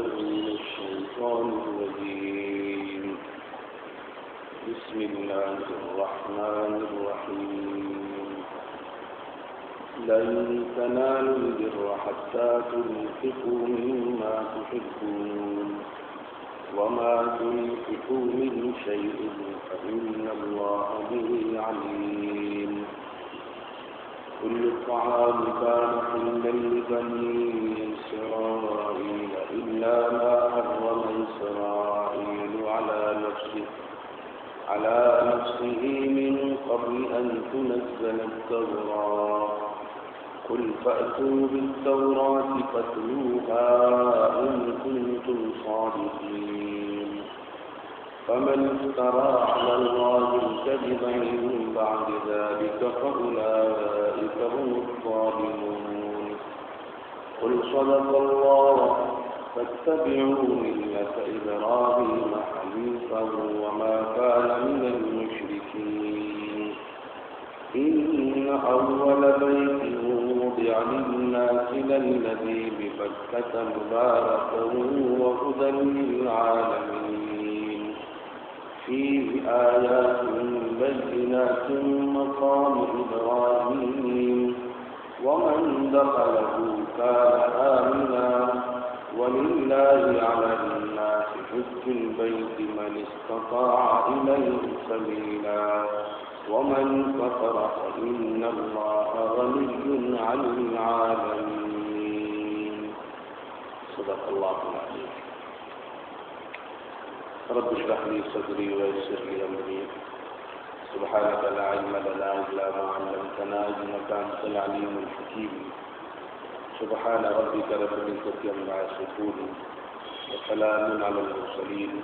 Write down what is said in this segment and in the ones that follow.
بالله من الشيطان الرجيم. بسم الله الرحمن الرحيم. لن تنالوا البر حتى تنفقوا مما تحبون وما تنفقوا من شيء فإن الله به عليم. كل الطعام كان حلا لبني إسرائيل إلا ما حرم إسرائيل على نفسه من قبل أن تنزل التوراة. قل فأتوا بالتوراة فاتلوها إن كنتم صادقين. فمن افترى على الله الكذب من بعد ذلك فأولئك هم الظالمون. قل صدق الله فاتبعوا ملة إبراهيم حنيفا وما كان من المشركين. إن أول بيت وضع للناس للذي ببكة مباركا وهدى للعالمين. فيه آيات بينات مقام إبراهيم ومن دخله كان آمنا ولله على الناس حج البيت من استطاع إليه سبيلا ومن كفر فإن الله غني عن العالمين. صدق الله العظيم. رب اشرح لي صدري ويسر لي أمري. سبحانك لا علم لنا إلا ما علمتنا إنك أنت العليم الحكيم. سبحان ربك رب العزة عما يصفون وسلام على المرسلين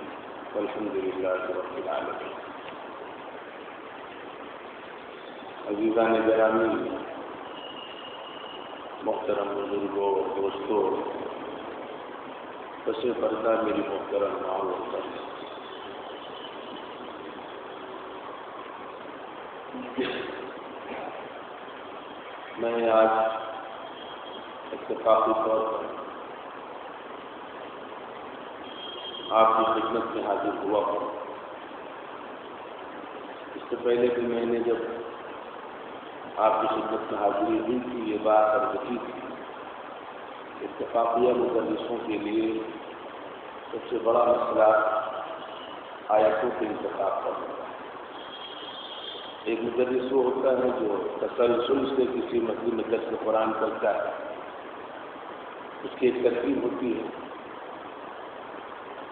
والحمد لله رب العالمين. عزیزان گرامی، محترم بزرگوں اور دوستوں، پس پردہ میری محترم ماں و بہن، میں آج اتفاقی طور پر آپ کی خدمت میں حاضر ہوا ہوں۔ اس سے پہلے بھی میں نے جب آپ کی خدمت میں حاضری ہوئی تھی یہ بات عرض کی تھی، اتفاقیہ مدرسوں کے لیے سب سے بڑا مسئلہ آیتوں کے انتخاب کرنا۔ ایک مدرس وہ ہوتا ہے جو تسلسل سے کسی مسجد میں درس قرآن کرتا ہے، اس کی ایک ترتیب ہوتی ہے،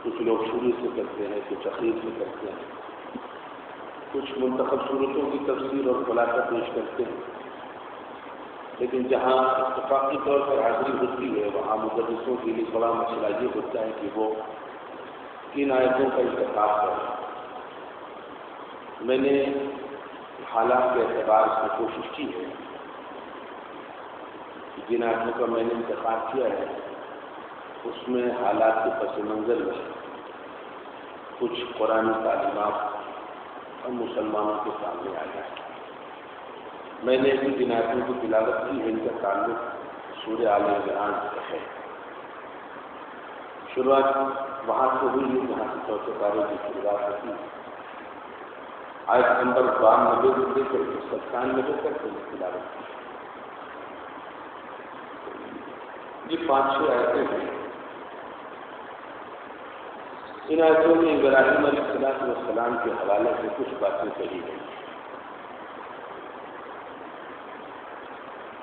کچھ لوگ شروع سے کرتے ہیں، کچھ اخیر سے کرتے ہیں، کچھ منتخب صورتوں کی تفسیر اور خلاصہ پیش کرتے ہیں، لیکن جہاں اتفاقی طور پر حاضری ہوتی ہے وہاں مدرسوں کے لیے بڑا مسئلہ یہ ہوتا ہے کہ وہ کن آیتوں کا انتخاب کریں۔ میں نے حالات کے اعتبار سے کوشش کی ہے، جن آیتوں کا میں نے انتخاب کیا ہے اس میں حالات کے پس منظر میں کچھ قرآن تعلیمات ہم مسلمانوں کے سامنے آ جائیں۔ میں نے بھی جن آیتوں کی تلاوت کی ہے ان کا تعلق سورہ آل عمران سے ہے۔ شروعات وہاں سے ہوئی ہے جہاں سے چوتھے پارے کی شروعات ہوتی ہے۔ آیت نمبر 92 سے لے کر 97 تک تلاوت کی۔ یہ 5-6 آیتیں ہیں۔ ان آیتوں میں ابراہیم علیہ السلام کے حوالے سے کچھ باتیں کہی گئی،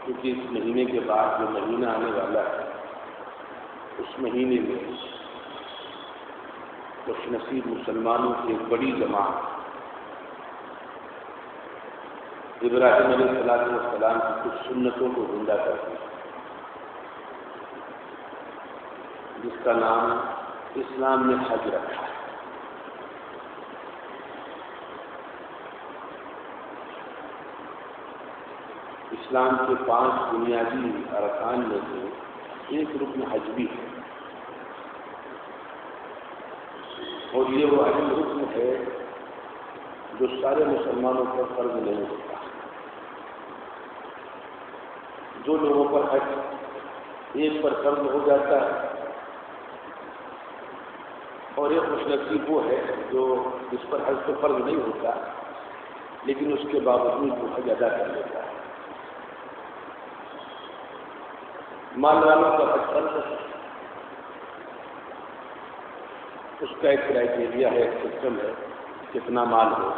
کیونکہ اس مہینے کے بعد جو مہینہ آنے والا ہے اس مہینے میں خوش نصیب مسلمانوں کی ایک بڑی جماعت ابراہیم علیہ السلام کی کچھ سنتوں کو زندہ کرتی ہے، جس کا نام اسلام نے حج رکھا ہے۔ اسلام کے 5 بنیادی ارکان میں سے ایک رکن حج بھی ہے، اور یہ وہ اہم رکن ہے جو سارے مسلمانوں پر فرض نہیں ہوتا۔ جو لوگوں پر حج ایک پر فرض ہو جاتا ہے اور ایک خوش نصیب وہ ہے جو جس پر حج تو فرض نہیں ہوتا لیکن اس کے باوجود وہ حج ادا کر لیتا ہے۔ مال والوں کا حج فرض ہے، اس کا ایک کرائٹیریا ہے، ایک سسٹم ہے، کتنا مال ہو،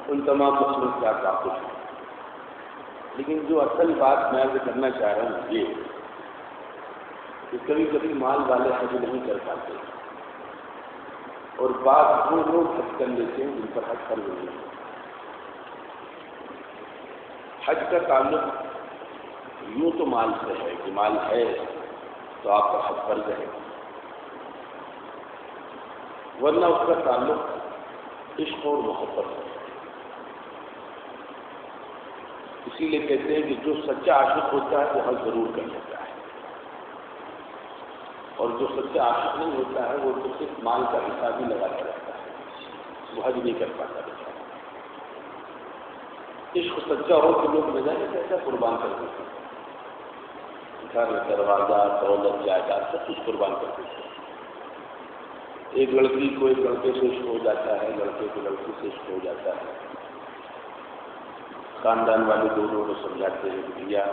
ان تمام مسئلوں کا تعاقب ہے۔ لیکن جو اصل بات میں عرض کرنا چاہ رہا ہوں یہ کہ کبھی کبھی مال والے حج نہیں کر پاتے اور بعض وہ لوگ حج کر لیتے ہیں جن پر حج فرض نہیں ہے۔ حج کا تعلق یوں تو مال سے ہے کہ مال ہے تو آپ کا حج فرض ہے، ورنہ اس کا تعلق عشق اور محبت ہے۔ اسی لیے کہتے ہیں کہ جو سچا عاشق ہوتا ہے وہ حج ضرور کر لیتا ہے، اور جو سچا عاشق نہیں ہوتا ہے وہ تو صرف مال کا حساب ہی لگاتا رہتا ہے، وہ حج نہیں کر پاتا بیچارہ۔ عشق سچا ہو تو لوگ نظر کیسا قربان کر دیتے ہیں، گھر دروازہ دولت جائیداد سب کچھ قربان کر دیتے ہیں۔ ایک لڑکی کو ایک لڑکے سے عشق ہو جاتا ہے، لڑکے کو لڑکی سے عشق ہو جاتا ہے، خاندان والے دونوں کو سمجھاتے ہیں کہ بھیا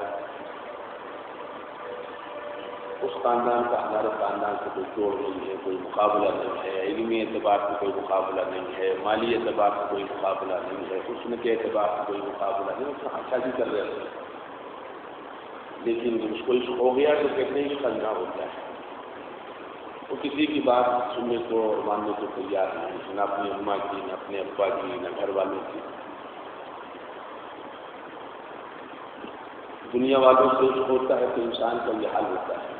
اس خاندان کا ہمارے خاندان سے کوئی جوڑ نہیں ہے، کوئی مقابلہ نہیں ہے، علمی اعتبار سے کوئی مقابلہ نہیں ہے، مالی اعتبار سے کوئی مقابلہ نہیں ہے، حسن کے اعتبار سے کوئی مقابلہ نہیں ہے، اس میں شادی کر رہے ہیں۔ لیکن جب اس کو عشق ہو گیا تو کہتے ہیں عشق نہ ہوتا ہے، وہ کسی کی بات سننے کو اور ماننے کو تیار نہیں، نہ اپنی اماں کی، نہ اپنے ابا کی، نہ گھر والوں کی۔ دنیا والوں سے عشق ہوتا ہے تو انسان کا یہ حال ہوتا ہے،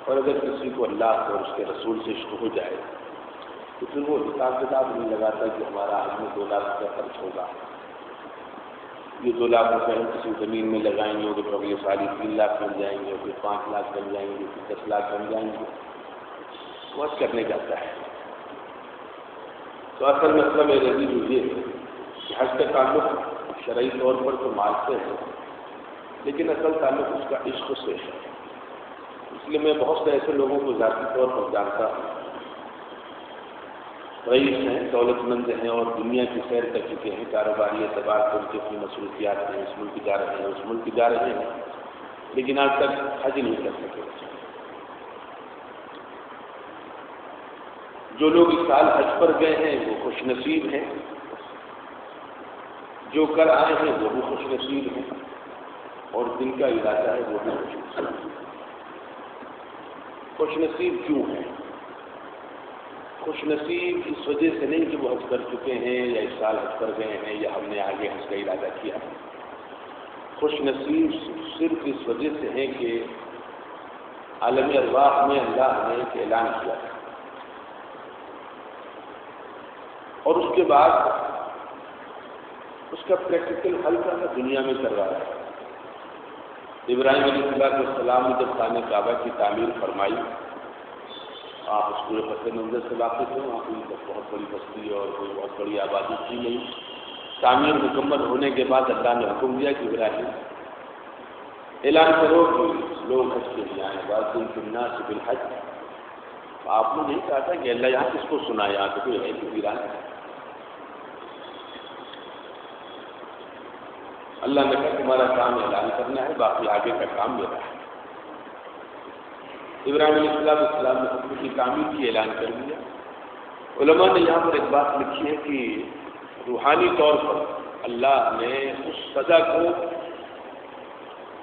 اور اگر کسی کو اللہ اور اس کے رسول سے عشق ہو جائے تو پھر وہ حساب کتاب نہیں لگاتا کہ ہمارا آج میں 2 لاکھ روپیہ خرچ ہوگا، یہ 2 لاکھ روپے ہم کسی زمین میں لگائیں گے تو پھر یہ ساری 3 لاکھ بن جائیں گے، پھر 5 لاکھ بن جائیں گے، پھر 10 لاکھ بن جائیں گے، بہت کرنے جاتا ہے۔ تو اصل مسئلہ میرے عزیز یہ ہے کہ حج کا تعلق شرعی طور پر تو مال سے ہے لیکن اصل تعلق اس کا عشق سے ہے۔ اس لیے میں بہت سے ایسے لوگوں کو ذاتی طور پر جانتا ہوں، رئیس ہیں، دولت مند ہیں اور دنیا کی سیر کر چکے ہیں، کاروباری اعتبار سے ان کی اپنی مصروفیات ہیں، اس ملک جا رہے ہیں، اس ملک جا رہے ہیں، لیکن آج تک حج نہیں کر سکے۔ جو لوگ اس سال حج پر گئے ہیں وہ خوش نصیب ہیں، جو کر آئے ہیں وہ بھی خوش نصیب ہیں، اور جن کا ارادہ ہے وہ بھی خوش نصیب ہے۔ خوش نصیب کیوں ہیں؟ خوش نصیب اس وجہ سے نہیں کہ وہ حج کر چکے ہیں یا اس سال حج پر گئے ہیں یا ہم نے آگے حج کا ارادہ کیا ہے۔ خوش نصیب صرف اس وجہ سے ہیں کہ عالم ارواح میں اللہ نے ایک اعلان کیا ہے، اور اس کے بعد اس کا پریکٹیکل حل کرنا دنیا میں کر رہا ہے۔ ابراہیم علیہ السلام نے جب خانہ کعبہ کی تعمیر فرمائی، آپ اس پورے پس منظر سے واقف ہیں، وہاں کوئی بہت بڑی بستی اور کوئی بہت بڑی آبادی تھی نہیں۔ تعمیر مکمل ہونے کے بعد اللہ نے حکم دیا کہ ابراہیم اعلان کرو کہ لوگ حج کے لیے آئیں، وَأَذِّن فِي النَّاسِ بِالْحَجِّ۔ آپ نے نہیں کہا تھا کہ اللہ یہاں کس کو سنا، یہاں تو کوئی ہے کہ ویران ہے۔ اللہ نے کہا تمہارا کام اعلان کرنا ہے، باقی آگے کا کام میرا ہے۔ ابراہیم علیہ السلام نے حکم کی تعمیر کی اعلان کر دیا۔ علماء نے یہاں پر ایک بات لکھی ہے کہ روحانی طور پر اللہ نے اس صدا کو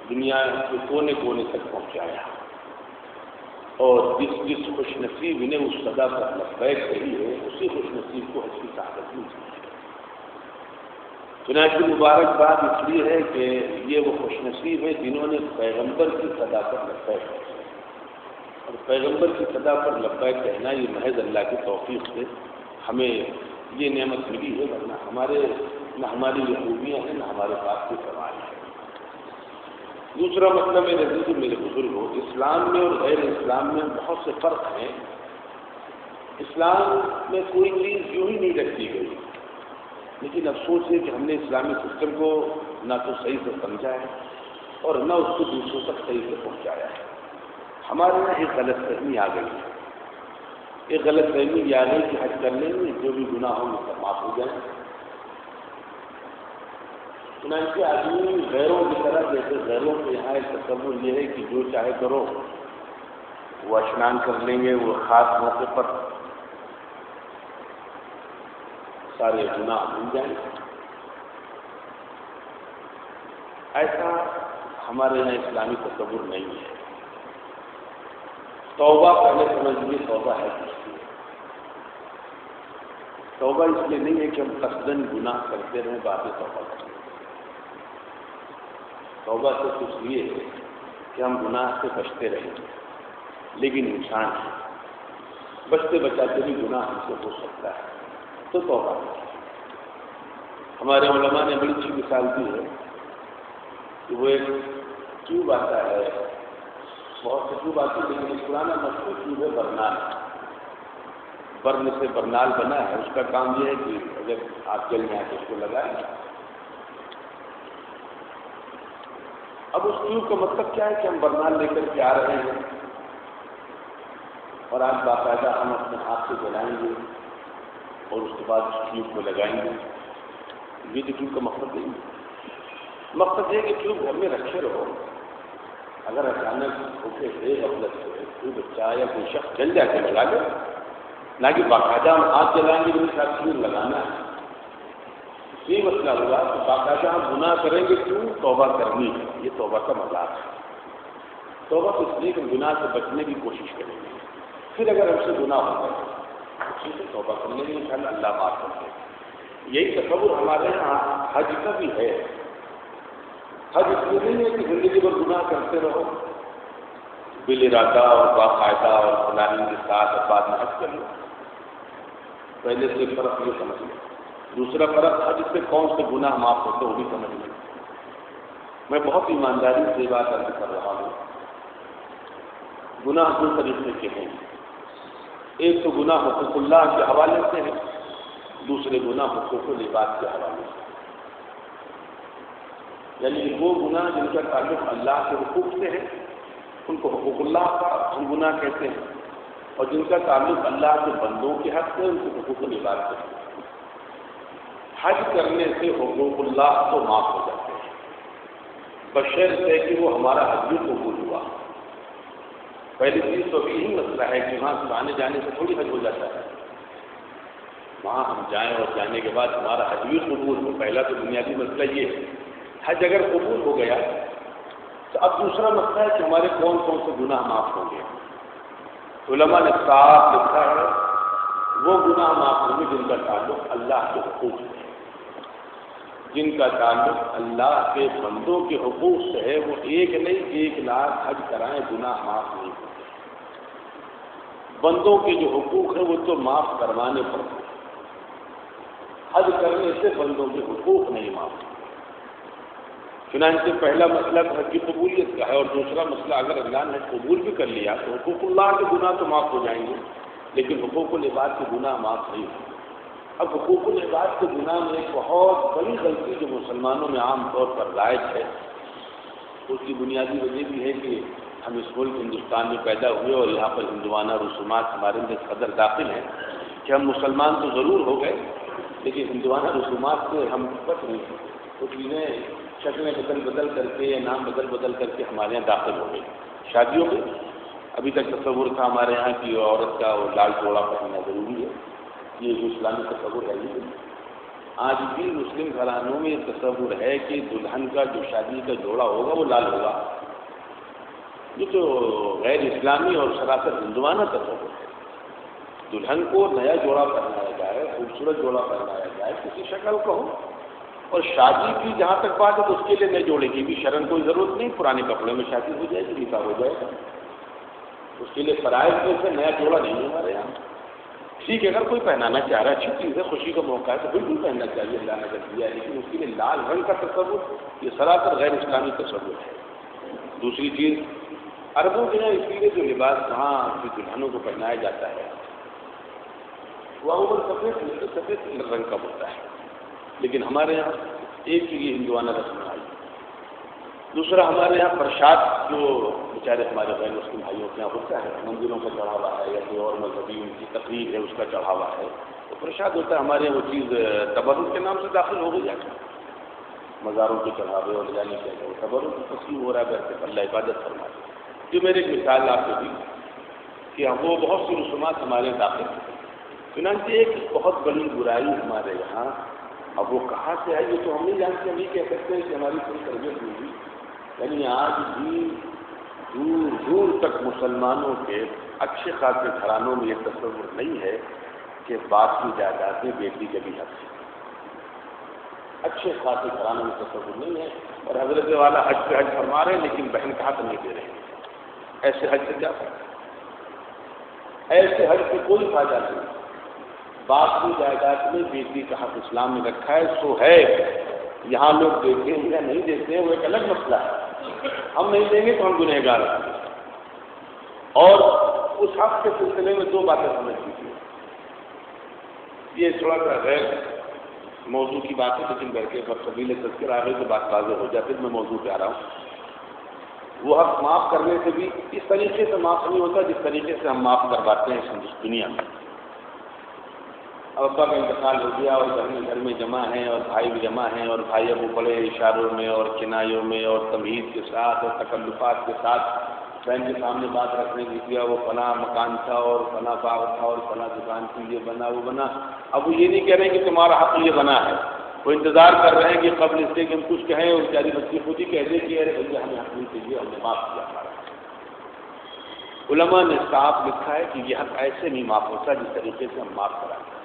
دنیا کے کونے کونے تک پہنچایا، اور جس خوش نصیب نے اس صدا پر لبیک کہی ہے اسی خوش نصیب کو حج کی طاقت ملی۔ چنانچہ مبارکباد اس لیے ہے کہ یہ وہ خوش نصیب ہے جنہوں نے پیغمبر کی صدا پر لبیک کہا، اور پیغمبر کی صدا پر لبیک کہنا یہ محض اللہ کی توفیق سے ہمیں یہ نعمت ملی ہے، ورنہ نہ ہماری یہ خوبیاں ہیں نہ ہمارے پاس کوئی کمال ہے۔ دوسرا مطلب میرے عزیز میرے بزرگوں، اسلام میں اور غیر اسلام میں بہت سے فرق ہیں۔ اسلام میں کوئی چیز یوں ہی نہیں رکھی گئی، لیکن افسوس ہے کہ ہم نے اسلامی سسٹم کو نہ تو صحیح سے سمجھا ہے اور نہ اس کو دوسروں تک صحیح سے پہنچایا ہے۔ ہمارے یہاں ایک غلط فہمی آ گئی ہے ایک غلط فہمی یہ آ گئی کہ حج کرنے میں جو بھی گناہ ہوں گے سب معاف ہو جائیں. چنانچہ آدمی غیروں کی طرح، جیسے غیروں کے یہاں ایک تصور یہ ہے کہ جو چاہے کرو، وہ اشنان کر لیں گے، وہ خاص موقع پر سارے گناہ بھول جائیں. ایسا ہمارے یہاں اسلامی تصور نہیں ہے. توبہ پہلے سمجھ لیجیے توبہ ہے کس لیے. توبہ اس لیے نہیں ہے کہ ہم قصداً گناہ کرتے رہیں بعد توبہ کریں. توبہ سے کچھ یہ ہے کہ ہم گناہ سے بچتے رہیں، لیکن انسان ہے، بچتے بچاتے بھی گناہ ہم سے ہو سکتا ہے، تو توبہ. ہمارے علماء نے بڑی اچھی مثال دی ہے کہ وہ ایک ٹیوب آتا ہے، بہت سے ٹیوب آتی ہے، لیکن پرانا مشہور ٹیوب ہے برنال. برن سے برنال بنا ہے. اس کا کام یہ ہے کہ اگر آپ جل جائیں تو اس کو لگائیں. اب اس ٹیوب کا مطلب کیا ہے کہ ہم برنال لے کر کے آ رہے ہیں اور آج باقاعدہ ہم اپنے ہاتھ سے جلائیں گے اور اس کے بعد اس ٹیوب کو لگائیں گے. یہ تو ٹیوب کا مقصد نہیں ہے. مقصد یہ کہ ٹیوب گھر میں رکھے رہو. اگر اچانک بھوکے سے غفلت سے کوئی بچہ یا کوئی شخص جل جا کے لگا لے، نہ کہ باقاعدہ ہم ہاتھ جلائیں گے میرے ساتھ ٹیوب لگانا ہے. یہ مسئلہ ہوا کہ باقاعدہ ہم گناہ کریں گے کیوں؟ توبہ کرنی ہے. یہ توبہ کا مذاق ہے. توبہ تو اس لیے کہ گناہ سے بچنے کی کوشش کریں گے. پھر اگر ہم سے گناہ ہو گئے اسی سے توبہ کرنے میں انشاءاللہ اللہ معاف کر دے. یہی تصور ہمارے یہاں حج کا بھی ہے. حج اس لیے نہیں ہے کہ زندگی بھر گناہ کرتے رہو بال ارادہ اور باقاعدہ اور پلاننگ کے ساتھ اور بعد میں حج کر لو. پہلے سے فرق یہ سمجھ لیں. دوسرا فرق حج سے کون سے گناہ معاف ہوتے وہ بھی سمجھ لیں. میں بہت ایمانداری سے بات کر رہا ہوں. گناہ دو طریقے کے ہیں. ایک تو گناہ حقوق اللہ کے حوالے سے ہے، دوسرے گناہ حقوق العباد کے حوالے سے. یعنی وہ گناہ جن کا تعلق اللہ کے حقوق سے ہے ان کو حقوق اللہ کا ہم گناہ کہتے ہیں، اور جن کا تعلق اللہ کے بندوں کے حق سے ان کو حقوق العباد کہتے ہیں. حج کرنے سے حقوق اللہ تو معاف ہو جاتے ہیں بشرط ہے کہ وہ ہمارا حج بھی قبول ہوا. پہلی چیز تو یہی مسئلہ ہے کہ وہاں سے آنے جانے سے تھوڑی حج ہو جاتا ہے. وہاں ہم جائیں اور جانے کے بعد ہمارا حج بھی قبول ہو. پہلا تو بنیادی مسئلہ یہ ہے. حج اگر قبول ہو گیا تو اب دوسرا مسئلہ ہے کہ ہمارے کون کون سے گناہ معاف ہوں گے. علماء نے صاف لکھا ہے وہ گناہ معاف ہوں گے جن کا تعلق اللہ کے حقوق سے ہے. جن کا تعلق اللہ کے بندوں کے حقوق سے ہے وہ ایک نہیں 1,00,000 حج کرائیں گناہ معاف نہیں ہوتے. بندوں کے جو حقوق ہیں وہ تو معاف کروانے پڑتے ہیں. حج کرنے سے بندوں کے حقوق نہیں معاف ہوتے. چنانچہ پہلا مسئلہ حج کی قبولیت کا ہے، اور دوسرا مسئلہ اگر اللہ نے قبول بھی کر لیا تو حقوق اللہ کے گناہ تو معاف ہو جائیں گے لیکن حقوق العباد کے گناہ معاف نہیں ہوں گے. اب حقوق العباد کے گناہ میں ایک بہت بڑی غلطی جو مسلمانوں میں عام طور پر رائج ہے، اس کی بنیادی وجہ بھی ہے کہ ہم اس ملک ہندوستان میں پیدا ہوئے اور یہاں پر ہندوانہ رسومات ہمارے اندر قدر داخل ہیں کہ ہم مسلمان تو ضرور ہو گئے لیکن ہندوانہ رسومات سے ہم بچ نہیں سکتے. وہ چیزیں شکلیں بدل کر کے یا نام بدل کر کے ہمارے یہاں داخل ہو گئی. شادیوں میں ابھی تک تصور تھا ہمارے یہاں کی عورت کا وہ لال جوڑا پہننا ضروری ہے. یہ جو اسلامی تصور ہے یہ آج بھی مسلم گھرانوں میں یہ تصور ہے کہ دلہن کا جو شادی کا جوڑا ہوگا وہ لال ہوگا. یہ تو غیر اسلامی اور سراسر ہندوانہ تصور ہے. دلہن کو نیا جوڑا پہنایا جائے، خوبصورت جوڑا پہنایا جائے کسی شکل کا ہو، اور شادی کی جہاں تک بات ہے تو اس کے لیے نئے جوڑے کی بھی شرن کوئی ضرورت نہیں. پرانے کپڑے میں شادی ہو جائے گی، نکاح ہو جائے گا. اس کے لیے فرائض میں سے نیا جوڑا نہیں ہے ہمارے یہاں. ٹھیک ہے اگر کوئی پہنانا چاہ رہا ہے اچھی چیز ہے، خوشی کا موقع ہے تو بالکل پہننا چاہیے، اللہ نے اگر دیا ہے، لیکن اس کے لیے لال رنگ کا تصور یہ سراسر غیر اسلامی تصور ہے. دوسری چیز عربوں کے یہاں اسی لیے جو لباس وہاں کی دلہنوں کو پہنایا جاتا ہے وہ اوپر سفید رنگ کا ہوتا ہے، لیکن ہمارے یہاں ایک چیز یہ ہندوانہ رسم آئی دوسرا ہمارے یہاں پرشاد جو بیچارے ہمارے بہن مسلم بھائیوں کے یہاں ہوتا ہے، مندروں کا چڑھاوا ہے یا کوئی اور مذہبی ان کی تقریب ہے اس کا چڑھاوا ہے، تو پرشاد ہوتا ہے ہمارے یہاں وہ چیز تبرک کے نام سے داخل ہو گئی ہے، مزاروں کے چڑھاوے اور جانے کے وہ تبرک تسلیم ہو رہا ہے، بیٹھ کے اللہ عبادت فرما ہے۔ جو میری ایک مثال آپ کو دی کہ وہ بہت سی رسومات ہمارے داخل ہیں، چنانچہ ایک بہت بڑی برائی ہمارے یہاں، اب وہ کہاں سے آئی یہ تو ہم نہیں جانتے، ہم یہ کہہ سکتے ہیں کہ ہماری کوئی تربیت ہوئی، یعنی آج بھی دور دور تک مسلمانوں کے اچھے خاصے گھرانوں میں یہ تصور نہیں ہے کہ باپ کی جائیداد میں بیٹی کا بھی حق ہے، اچھے خاصے گھرانوں میں تصور نہیں ہے، اور حضرت والا حج پہ حج فرما رہے ہیں لیکن بہن کا حق نہیں دے رہے ہیں، ایسے حج سے کیا فائدہ؟ ایسے حج سے کوئی فائدہ نہیں، باپ کی جائیداد میں بیٹی کا حق اسلام نے رکھا ہے، سو ہے، یہاں لوگ دیتے ہیں یا نہیں دیتے ہیں وہ ایک الگ مسئلہ ہے، ہم نہیں دیں گے تو ہم گنہگار ہیں۔ اور اس حق کے سلسلے میں دو باتیں سمجھ لیجیے، یہ تھوڑا سا غیر موضوع کی بات ہے لیکن گھر کے پر قبیل تذکر آ گئی تو بات واضح ہو جاتی ہے، میں موضوع پہ آ رہا ہوں۔ وہ حق معاف کرنے سے بھی اس طریقے سے معاف نہیں ہوتا جس طریقے سے ہم معاف کرواتے ہیں اس دنیا میں۔ اب ابا کا انتقال ہو گیا اور گھر میں جمع ہیں اور بھائی بھی جمع ہیں، اور بھائی ابو بڑے اشاروں میں اور کنایوں میں اور تمہید کے ساتھ اور تکلفات کے ساتھ بہن کے سامنے بات رکھنے کی کیا، وہ فلاں مکان تھا اور فلاں باغ تھا اور فلاں دکان تھی، یہ بنا وہ بنا، اب وہ یہ نہیں کہہ رہے ہیں کہ تمہارا حق یہ بنا ہے، وہ انتظار کر رہے ہیں کہ قبل اس سے کہ ہم کچھ کہیں اور بیچاری بچی خود ہی کہہ دے کہ ارے بھیا ہمیں حق نہیں چاہیے، ہم نے معاف کیا ہمارا۔ علماء نے صاف لکھا ہے کہ یہ حق ایسے نہیں معاف ہوتا جس طریقے سے ہم معاف کراتے ہیں۔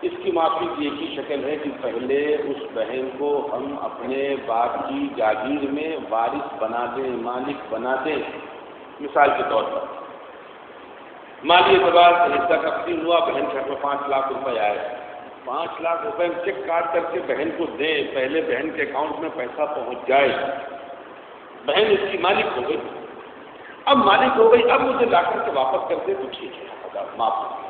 اس کی معافی کی ایک ہی شکل ہے کہ پہلے اس بہن کو ہم اپنے باپ کی جاگیر میں وارث بنا دیں، مالک بنا دیں۔ مثال کے طور پر مالی اعتبار سے حصہ تقسیم ہوا، بہن کے حق میں 5 لاکھ روپے آئے، 5 لاکھ روپے چیک کاٹ کر کے بہن کو دیں، پہلے بہن کے اکاؤنٹ میں پیسہ پہنچ جائے، بہن اس کی مالک ہو گئی، اب مالک ہو گئی، اب مجھے لا کر کے واپس کر دے تو ٹھیک ہے، معاف ہو گئی،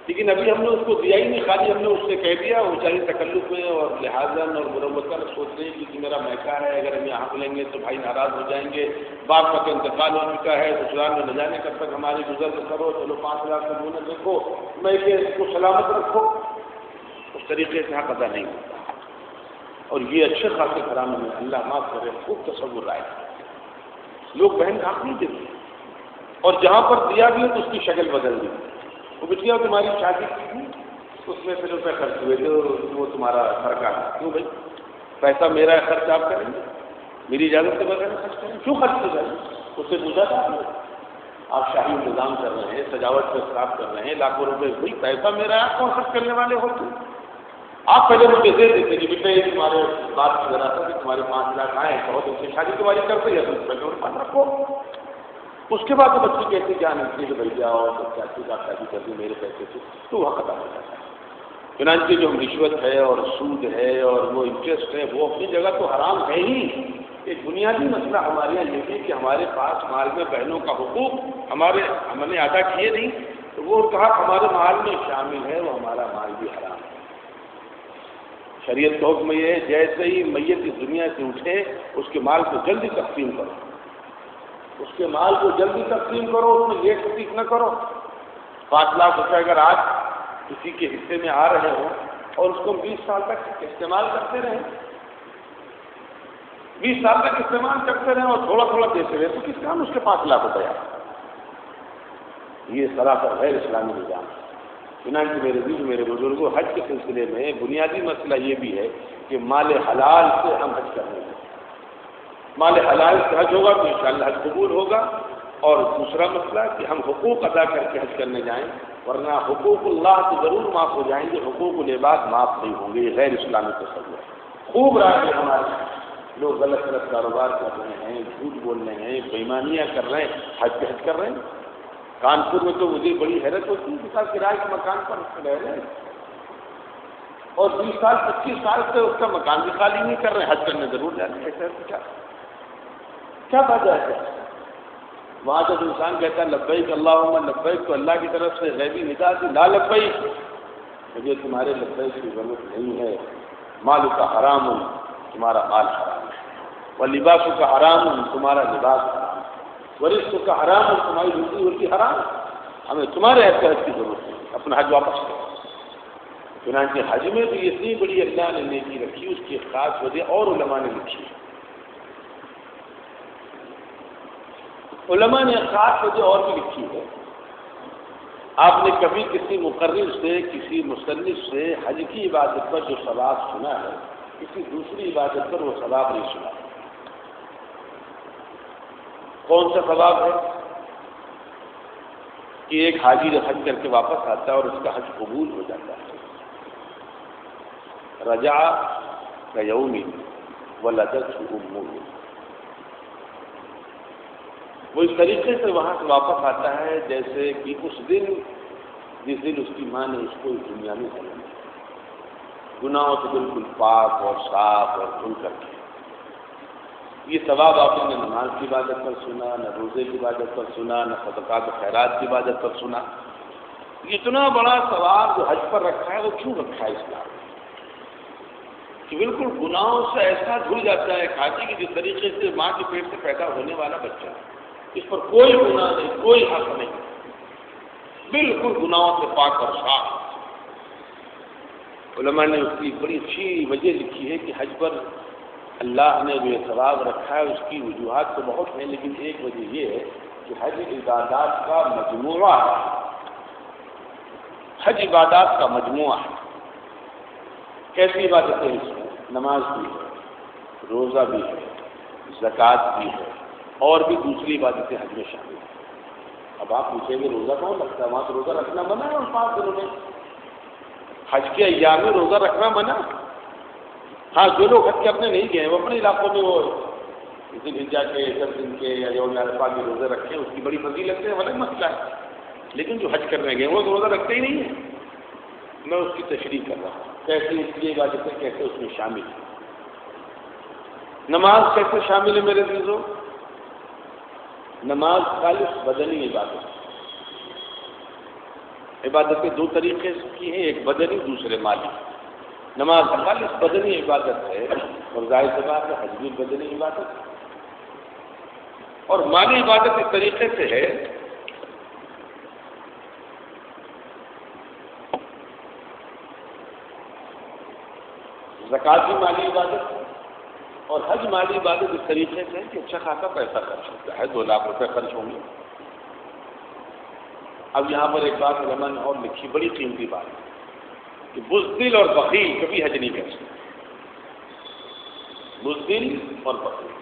لیکن ابھی ہم نے اس کو دیا ہی نہیں، خالی ہم نے اس سے کہہ دیا، وہ چاہیے تکلف میں اور لحاظاً اور مروت کر سوچ رہے ہیں کہ میرا میکا ہے، اگر ہم یہاں لیں گے تو بھائی ناراض ہو جائیں گے، باپ کا تو انتقال ہو چکا ہے، سسرال میں نہ جانے کب تک ہماری گزر کرو، چلو 5 لاکھ کا بونس رکھو، میں کہ اس کو سلامت رکھو، اس طریقے سے حق ادا نہیں ہوتا۔ اور یہ اچھے خاصے گھرانوں میں اللہ معاف کرے خوب تصور رائے، لوگ بہن کا حق نہیں دیتے، اور جہاں پر دیا بھی ہے تو اس کی شکل بدل دی، وہ بچیا تمہاری شادی کی تھی اس میں سے روپے خرچ ہوئے تھے، وہ تمہارا خرچہ ہے، کیوں بھائی پیسہ میرا ہے، خرچ آپ کریں گے، میری اجازت کے بغیر خرچ کریں گے، کیوں خرچ کر رہے ہیں؟ اس سے پوچھا تھا آپ شاہی انتظام کر رہے ہیں، سجاوٹ پہ صاف کر رہے ہیں، لاکھوں روپے، بھائی پیسہ میرا ہے، کون خرچ کرنے والے ہوتے؟ آپ پہلے مجھے دے دیتے کہ بیٹا یہ تمہارے بات کی ذرا تھا کہ تمہارے 5 لاکھ آئے، بہت اچھی شادی تمہاری کرتے یا تم پہلے اور 5 رکھو، اس کے بعد تو بچی کہتی کیا نہیں کہ بھیا اور چاچی کا شادی کر دی میرے پیسے سے، تو وہ ختم ہو جاتا ہے۔ چنانچہ جو رشوت ہے اور سود ہے اور وہ انٹرسٹ ہے وہ اپنی جگہ تو حرام ہے ہی، ایک بنیادی مسئلہ ہمارے یہاں یہ ہے کہ ہمارے پاس مال میں بہنوں کا حقوق ہم نے ادا کیے نہیں، تو وہ کہا ہمارے مال میں شامل ہے، وہ ہمارا مال بھی حرام ہے۔ شریعت کا حکم یہ ہے جیسے ہی میت اس دنیا سے اٹھے اس کے مال کو جلدی تقسیم کرو، اس کے مال کو جلدی تقسیم کرو، اس میں لیٹ فتیق نہ کرو۔ 5 لاکھ روپے اگر آج کسی کے حصے میں آ رہے ہوں اور اس کو 20 سال تک استعمال کرتے رہیں، 20 سال تک استعمال کرتے رہیں اور تھوڑا تھوڑا دیتے رہے تو کس کام اس کے 5 لاکھ روپے آئے؟ یہ سراسر غیر اسلامی نظام ہے۔ چنانچہ میرے بیچ میرے بزرگوں حج کے سلسلے میں بنیادی مسئلہ یہ بھی ہے کہ مال حلال سے ہم حج کرنے ہیں، مال حلال سے حج ہوگا تو انشاءاللہ حج قبول ہوگا، اور دوسرا مسئلہ کہ ہم حقوق ادا کر کے حج کرنے جائیں، ورنہ حقوق اللہ تو ضرور معاف ہو جائیں گے، حقوق العباد معاف نہیں ہوں گے، یہ غیر اسلامی تصور ہے۔ خوب رائے ہمارے لوگ غلط غلط کاروبار کر رہے ہیں، جھوٹ بول رہے ہیں، بےایمانیاں کر رہے ہیں، حج پہ حج کر رہے ہیں۔ کانپور میں تو مجھے بڑی حیرت ہوتی ہے کہ کرائے کے مکان پر رہ رہے ہیں اور 20 سال 25 سال سے اس کا مکان بھی خالی نہیں کر رہے ہیں، حج کرنے ضرور جا رہے ہیں۔ ایسا کیا وجہ ہے؟ وہاں جب انسان کہتا ہے لبیک اللہم لبیک تو اللہ کی طرف سے غیبی ندا سے لا لبیک، مجھے تمہارے لبیک کی ضرورت نہیں ہے، مال کا حرام ہو، تمہارا مال حرام ہے۔ وَلِبَاسُكَ حَرَامٌ، تمہارا لباس حرام، وَرِزْقُكَ حَرَامٌ، تمہاری روزی روٹی حرام، ہمیں تمہارے حج کی ضرورت نہیں، اپنا حج واپس کرو۔ چنانچہ حج میں بھی اتنی بڑی اللہ نے نیکی رکھی، اس کی ایک خاص وجہ اور علماء نے لکھی ہے۔ علماء نے خاص وجہ اور بھی لکھی ہے۔ آپ نے کبھی کسی مقرر سے، کسی مصنف سے حج کی عبادت پر جو ثواب سنا ہے، کسی دوسری عبادت پر وہ ثواب نہیں سنا۔ کون سا ثواب ہے؟ کہ ایک حاجی جب حج کر کے واپس آتا ہے اور اس کا حج قبول ہو جاتا ہے، رجع کیوم ولدته امه، وہ اس طریقے سے وہاں سے واپس آتا ہے جیسے کہ اس دن جس دن اس کی ماں نے اس کو اس دنیا میں جنم دیا، گناہوں سے بالکل پاک اور صاف اور دھل کر کے۔ یہ ثواب آپ نے نماز کی عبادت پر سنا، نہ روزے کی عبادت پر سنا، نہ صدقات و خیرات کی عبادت پر سنا۔ اتنا بڑا ثواب جو حج پر رکھا ہے وہ کیوں رکھا ہے اسلام نے؟ کہ بالکل گناہوں سے ایسا دھل جاتا ہے حاجی کہ جس طریقے سے ماں کے پیٹ سے پیدا ہونے والا بچہ، اس پر کوئی گناہ نہیں، کوئی حق نہیں، بالکل گناہوں سے پاک اور صاف۔ علماء نے اس کی بڑی اچھی وجہ لکھی ہے کہ حج پر اللہ نے جو یہ ثواب رکھا ہے اس کی وجوہات تو بہت ہیں، لیکن ایک وجہ یہ ہے کہ حج عبادات کا مجموعہ ہے۔ حج عبادات کا مجموعہ ہے۔ کیسی عبادتیں اس میں؟ نماز بھی ہے، روزہ بھی ہے، زکوٰۃ بھی ہے، اور بھی دوسری عبادتیں حج میں شامل ہیں۔ اب آپ پوچھیں گے روزہ کون رکھتا ہے؟ وہاں تو روزہ رکھنا منع ہے، اور 5 دنوں میں حج کے ایام میں روزہ رکھنا منع۔ ہاں، جو لوگ حج کے اپنے نہیں گئے وہ اپنے علاقوں میں وہ ذی الحجہ کے 10 دن کے یا یوم عرفہ کے روزے رکھیں، اس کی بڑی فضیلت ہے، الگ مسئلہ ہے۔ لیکن جو حج کرنے گئے وہ تو روزہ رکھتے ہی نہیں ہیں۔ میں اس کی تشریح کر رہا ہوں کیسے اس لیے عبادتیں کیسے اس میں شامل ہیں۔ نماز کیسے شامل ہے میرے عزیزو؟ نماز خالص بدنی عبادت ہے۔ عبادتیں 2 طریقے کی ہیں، ایک بدنی، دوسرے مالی۔ نماز خالص بدنی عبادت ہے، اور ظاہر سی بات ہے حج بھی بدنی عبادت ہے۔ اور مالی عبادت اس طریقے سے ہے زکوٰۃ بھی مالی عبادت ہے، اور حج مالی عبادت اس طریقے سے ہے کہ اچھا خاصا پیسہ خرچ ہوتا ہے، 2 لاکھ روپے خرچ ہوں گے۔ اب یہاں پر ایک بات علماء نے اور لکھی، بڑی قیمتی بات ہے کہ بزدل اور بخیل کبھی حج نہیں کر سکتے۔ بزدل اور بخیل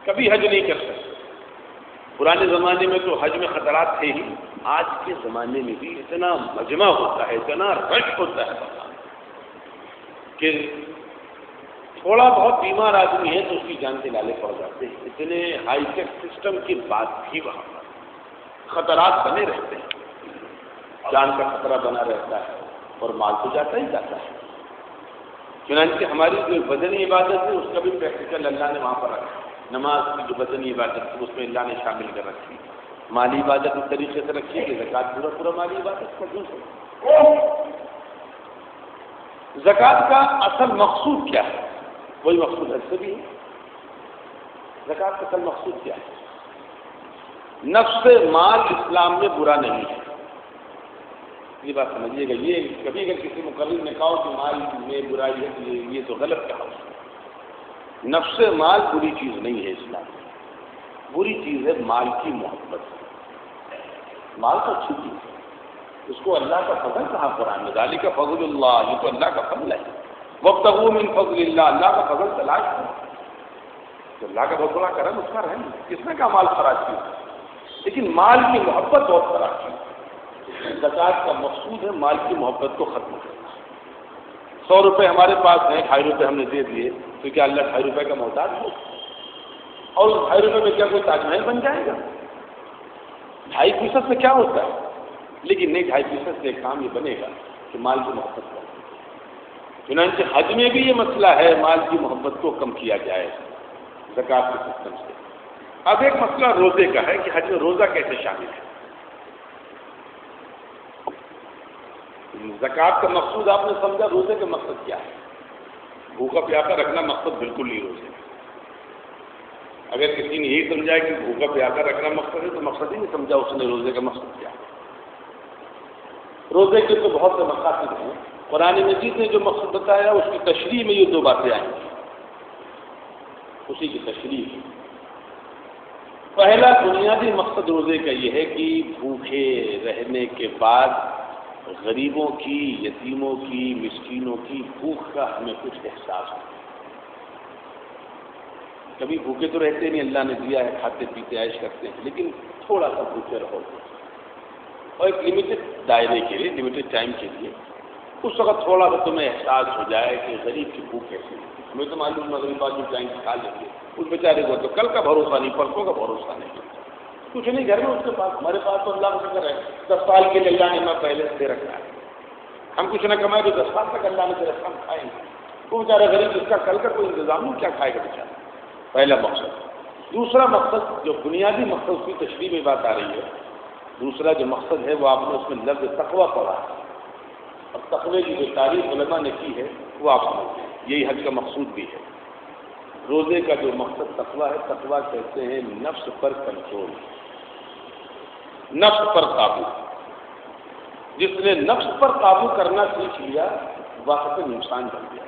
کبھی حج نہیں کر سکتے۔ پرانے زمانے میں تو حج میں خطرات تھے ہی، آج کے زمانے میں بھی اتنا مجمع ہوتا ہے، اتنا رش ہوتا ہے کہ تھوڑا بہت بیمار آدمی ہے تو اس کی جان کے لالے پڑ جاتے ہیں۔ اتنے ہائی ٹیک سسٹم کے بعد بھی وہاں پر خطرات بنے رہتے ہیں، جان کا خطرہ بنا رہتا ہے، اور مال تو جاتا ہی جاتا ہے۔ چنانچہ ہماری جو بدنی عبادت ہے اس کا بھی پریکٹیکل اللہ نے وہاں پر رکھا۔ نماز کی جو بدنی عبادت ہے اس میں اللہ نے شامل کر رکھی۔ مالی عبادت اس طریقے سے رکھی کہ زکوٰۃ پورا مالی عبادت کا جز ہے۔ زکوٰۃ کا اصل مقصود کیا ہے؟ وہی مقصود حج سے بھی ہے۔ زکوٰۃ کا اصل مقصود کیا ہے؟ نفس مال اسلام میں برا نہیں ہے، یہ بات سمجھیے گا۔ یہ کبھی اگر کسی مقرر نے کہا کہ مال میں برائی ہے تو یہ تو غلط کہا۔ نفس مال بری چیز نہیں ہے اسلام میں، بری چیز ہے مال کی محبت۔ مال تو اچھی چیز ہے، اس کو اللہ کا فضل کہا قرآن میں، ذالک فضل اللہ، یہ تو اللہ کا فضل ہے۔ وابتغوا من فضل اللہ، اللہ کا فضل تلاش کرو، تو اللہ کا بہت بڑا کرم اس کا رحم ہے۔ کس نے کہا مال خراب چیز ہے؟ لیکن مال کی محبت بہت خراب چیز ہے۔ زکوٰۃ کا مقصود ہے مال کی محبت کو ختم کرنا۔ 100 روپے ہمارے پاس ہیں، 2.5 روپے ہم نے دے دیے، تو کیا اللہ 2.5 روپے کا محتاج ہو؟ اور 2.5 روپے میں کیا کوئی تاج محل بن جائے گا؟ 2.5% سے کیا ہوتا ہے؟ لیکن نہیں، 2.5% سے کام یہ بنے گا کہ مال کی محبت کرو۔ چنانچہ حج میں بھی یہ مسئلہ ہے، مال کی محبت کو کم کیا جائے زکوٰۃ کے سسٹم سے۔ اب ایک مسئلہ روزے کا ہے کہ حج میں روزہ کیسے شامل ہے۔ زکوٰۃ کا مقصود آپ نے سمجھا، روزے کا مقصد کیا ہے؟ بھوکا پیاسا رکھنا مقصد بالکل نہیں روزے کا۔ اگر کسی نے یہی سمجھا کہ بھوکا پیاسا رکھنا مقصد ہے تو مقصد ہی نہیں سمجھا اس نے روزے کا مقصد کیا. روزے کے تو بہت سے مقاصد ہیں. قرآن مجید نے جو مقصد بتایا اس کی تشریح میں یہ دو باتیں آئیں گی. اسی کی تشریح پہلا بنیادی مقصد روزے کا یہ ہے کہ بھوکے رہنے کے بعد غریبوں کی، یتیموں کی، مسکینوں کی بھوک کا ہمیں کچھ احساس ہو. کبھی بھوکے تو رہتے نہیں، اللہ نے دیا ہے، کھاتے پیتے عیش کرتے ہیں، لیکن تھوڑا سا بھوکے رہو اور ایک لمیٹڈ دائرے کے لیے، لمیٹڈ ٹائم کے لیے. اس وقت تھوڑا سا تمہیں احساس ہو جائے کہ غریب کی بھوک کیسی ہے. ہمیں تو معلوم ہے غریب آدمی ٹائم کھا لیں گے، اس بیچارے کو تو کل کا بھروسہ نہیں، پرسوں کا بھروسہ نہیں، کچھ نہیں گھر میں اس کے پاس. ہمارے پاس تو اللہ کا شکر ہے 10 سال کے لیے اللہ نے ہمیں پہلے سے دے رکھا ہے. ہم کچھ نہ کمائے تو 10 سال تک اللہ نے دے رکھا، ہم کھائیں گے. وہ بیچارہ غریب جس کا کل کا کوئی انتظام نہیں، کیا کھائے گا بیچارہ. پہلا مقصد. دوسرا مقصد جو بنیادی مقصد اس کی تشریح میں بات آ رہی ہے، دوسرا جو مقصد ہے وہ آپ نے اس میں لفظ تقویٰ پڑھا ہے. اور تقوی کی جو تعریف علماء نے کی ہے وہ آپ سمجھتے ہیں، یہی حج کا مقصود بھی ہے. روزے کا جو مقصد تقویٰ ہے، تقویٰ کہتے ہیں نفس پر کنٹرول، نفس پر قابو. جس نے نفس پر قابو کرنا سیکھ لیا واقعی انسان بن گیا.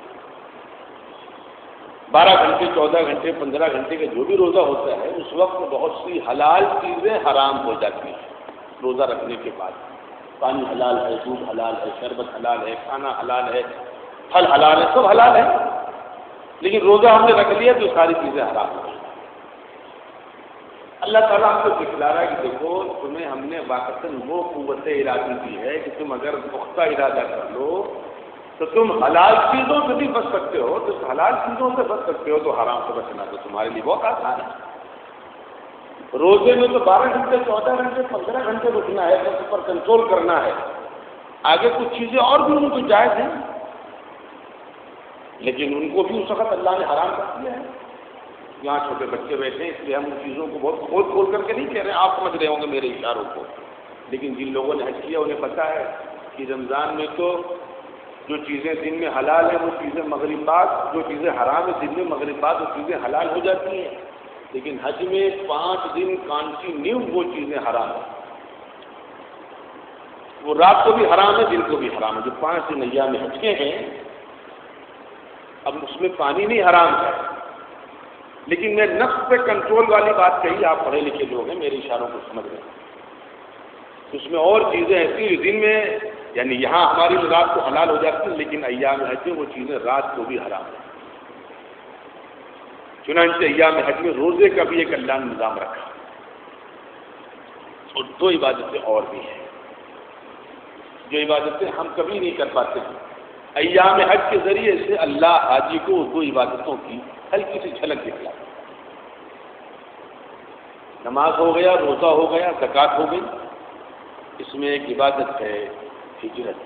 12 گھنٹے 14 گھنٹے 15 گھنٹے کا جو بھی روزہ ہوتا ہے اس وقت بہت سی حلال چیزیں حرام ہو جاتی ہیں. روزہ رکھنے کے بعد پانی حلال ہے، دودھ حلال ہے، شربت حلال ہے، کھانا حلال ہے، پھل حلال ہے، سب حلال ہے. لیکن روزہ ہم نے رکھ لیا تو ساری چیزیں حرام ہو گئی. اللہ تعالیٰ ہم کو دکھلا رہا ہے کہ دیکھو تمہیں ہم نے واقعاً وہ قوت ارادی دی ہے کہ تم اگر پختہ ارادہ کر لو تو تم حلال چیزوں سے بھی بچ سکتے ہو. تو حلال چیزوں سے بچ سکتے ہو تو حرام سے بچنا تو تمہارے لیے بہت آسان ہے. روزے میں تو 12 گھنٹے 14 گھنٹے 15 گھنٹے رکنا ہے، اس پر کنٹرول کرنا ہے. آگے کچھ چیزیں اور بھی ان کو جائز ہیں لیکن ان کو بھی اس وقت اللہ نے حرام کر دیا ہے. یہاں چھوٹے بچے بیٹھے ہیں اس لیے ہم ان چیزوں کو بہت کھول کھول کر کے نہیں کہہ رہے ہیں، آپ سمجھ رہے ہوں گے میرے اشاروں کو. لیکن جن لوگوں نے حج کیا انہیں پتہ ہے کہ رمضان میں تو جو چیزیں دن میں حلال ہیں وہ چیزیں مغرب بعد، جو چیزیں حرام ہیں دن میں مغرب بعد وہ چیزیں حلال ہو جاتی ہیں. لیکن حج میں 5 دن کنٹینیو وہ چیزیں حرام ہیں. وہ رات کو بھی حرام ہے، دن کو بھی حرام ہے. جو 5 دن ایام حج کے ہیں اب اس میں پانی نہیں حرام ہے، لیکن میں نفس پہ کنٹرول والی بات کہی. آپ پڑھے لکھے لوگ ہیں، میرے اشاروں کو سمجھ رہے ہیں. اس میں اور چیزیں ایسی دن میں یعنی یہاں ہماری رات کو حلال ہو جاتی ہیں لیکن ایام حج میں وہ چیزیں رات کو بھی حرام ہیں. چنانچہ ایام حج میں روزے کا بھی ایک اللہ نے نظام رکھا. اور 2 عبادتیں اور بھی ہیں جو عبادتیں ہم کبھی نہیں کر پاتے ہیں. ایام حج کے ذریعے سے اللہ حاجی کو 2 عبادتوں کی ہلکی سی جھلک دکھلا. نماز ہو گیا، روزہ ہو گیا، زکوٰۃ ہو گئی. اس میں ایک عبادت ہے ہجرت.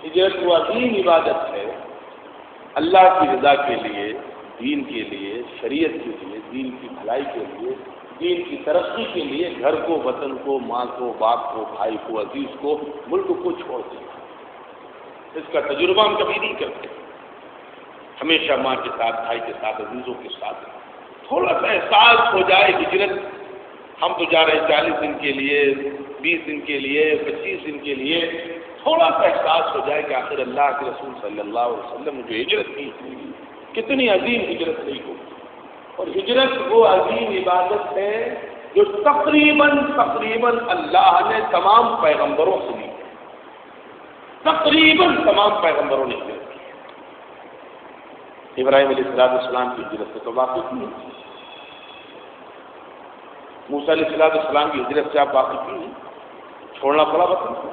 ہجرت وہ عظیم عبادت ہے اللہ کی رضا کے لیے، دین کے لیے، شریعت کے لیے، دین کی بھلائی کے لیے، دین کی ترقی کے لیے گھر کو، وطن کو، ماں کو، باپ کو، بھائی کو، عزیز کو، ملک کو چھوڑ دیں. اس کا تجربہ ہم کبھی نہیں کرتے. ہمیشہ ماں کے ساتھ، بھائی کے ساتھ، عزیزوں کے ساتھ. تھوڑا سا احساس ہو جائے ہجرت، ہم تو جا رہے ہیں 40 دن کے لیے، 20 دن کے لیے، 25 دن کے لیے. تھوڑا سا احساس ہو جائے کہ آخر اللہ کے رسول صلی اللہ علیہ وسلم نے جو ہجرت کی کتنی عظیم ہجرت نہیں ہو. اور ہجرت وہ عظیم عبادت ہے جو تقریباً اللہ نے تمام پیغمبروں سے لی. تقریباً تمام پیغمبروں نے ہجرت کی. ابراہیم علیہ السلام کی ہجرت سے تو واقف نہیں، موسیٰ علیہ السلام کی ہجرت سے آپ واقف نہیں. چھوڑنا پڑا وطن کو،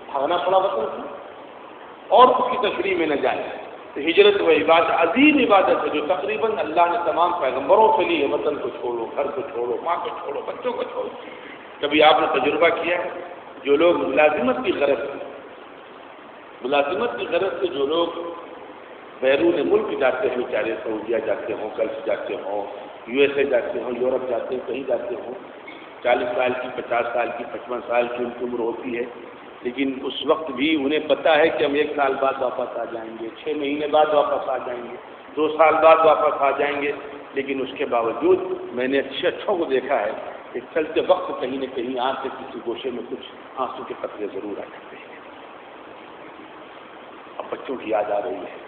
بھاگنا پڑا وطن کو، اور اس کی تشریح میں نہ جائیں. تو ہجرت وہ عبادت، عظیم عبادت ہے جو تقریباً اللہ نے تمام پیغمبروں سے لی ہے. وطن کو چھوڑو، گھر کو چھوڑو، ماں کو چھوڑو، بچوں کو چھوڑو. کبھی آپ نے تجربہ کیا ہے جو لوگ ملازمت کی غرض سے جو لوگ بیرون ملک جاتے ہیں، بیچارے سعودیہ جاتے ہوں، گلف جاتے ہوں، USA جاتے ہوں، یورپ جاتے ہیں، کہیں جاتے ہوں، 40 سال کی، 50 سال کی، 55 سال کی ان کی عمر ہوتی ہے. لیکن اس وقت بھی انہیں پتہ ہے کہ ہم 1 سال بعد واپس آ جائیں گے، 6 مہینے بعد واپس آ جائیں گے، 2 سال بعد واپس آ جائیں گے. لیکن اس کے باوجود میں نے اچھوں کو دیکھا ہے کہ چلتے وقت کہیں نہ کہیں آنکھ کے کسی گوشے میں کچھ آنسو کے قطرے ضرور آ جاتے ہیں. اب بچوں کی یاد آ رہی ہے.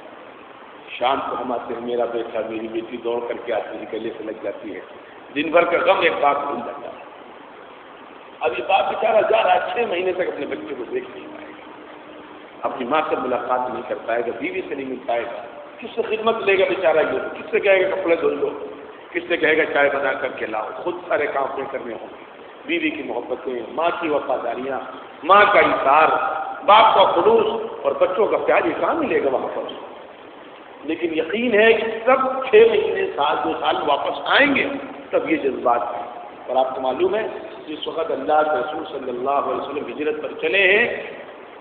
شام کو ہم آتے ہیں، میرا بیٹا میری بیٹی دوڑ کر کے آتی ہے، گلے سے لگ جاتی ہے. دن بھر کا غم ایک باپ بھول جاتا ہے. اب یہ باپ بیچارہ جا رہا ہے 6 مہینے تک اپنے بچے کو دیکھ نہیں پائے گا، اپنی ماں سے ملاقات نہیں کر پائے گا، بیوی سے نہیں مل پائے گا. کس سے خدمت لے گا بیچارہ؟ یہ کس سے کہے گا کپڑے دھل لو، کس سے کہے گا چائے بنا کر کے لاؤ؟ خود سارے کام اپنے کرنے ہوں گے. بیوی کی محبتیں، ماں کی وفاداریاں، ماں کا اطاعت، باپ کا خلوص اور بچوں کا پیار، یہ کہاں ملے گا وہاں پر؟ لیکن یقین ہے کہ سب 6 مہینے سال 2 سال واپس آئیں گے تب یہ جذبات ہیں. اور آپ کو معلوم ہے جس وقت اللہ کے رسول صلی اللہ علیہ وسلم ہجرت پر چلے ہیں،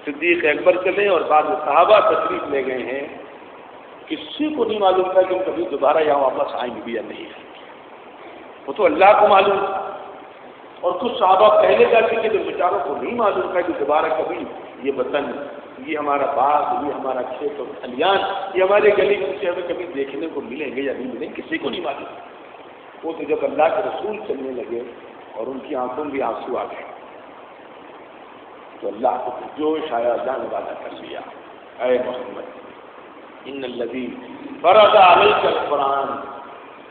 صدیق اکبر چلے اور بعض صحابہ تشریف لے گئے ہیں، کسی کو نہیں معلوم تھا کہ ہم کبھی دوبارہ یہاں واپس آئیں گے بھی یا نہیں. وہ تو اللہ کو معلوم تھا. اور کچھ صحابہ پہلے جا چکے تو بیچاروں کو نہیں معلوم تھا کہ دوبارہ کبھی یہ وطن، یہ ہمارا باغ، یہ ہمارا کھیت اور کھلیان، یہ ہمارے گلی سے ہمیں کبھی دیکھنے کو ملیں گے یا نہیں ملیں گے، کسی کو نہیں معلوم. وہ تو جب اللہ کے رسول چلنے لگے اور ان کی آنکھوں میں بھی آنسو آ گئے تو اللہ کو جوش آیا، جان والا کر لیا. اے محمد ان الذی فرض علیک القرآن،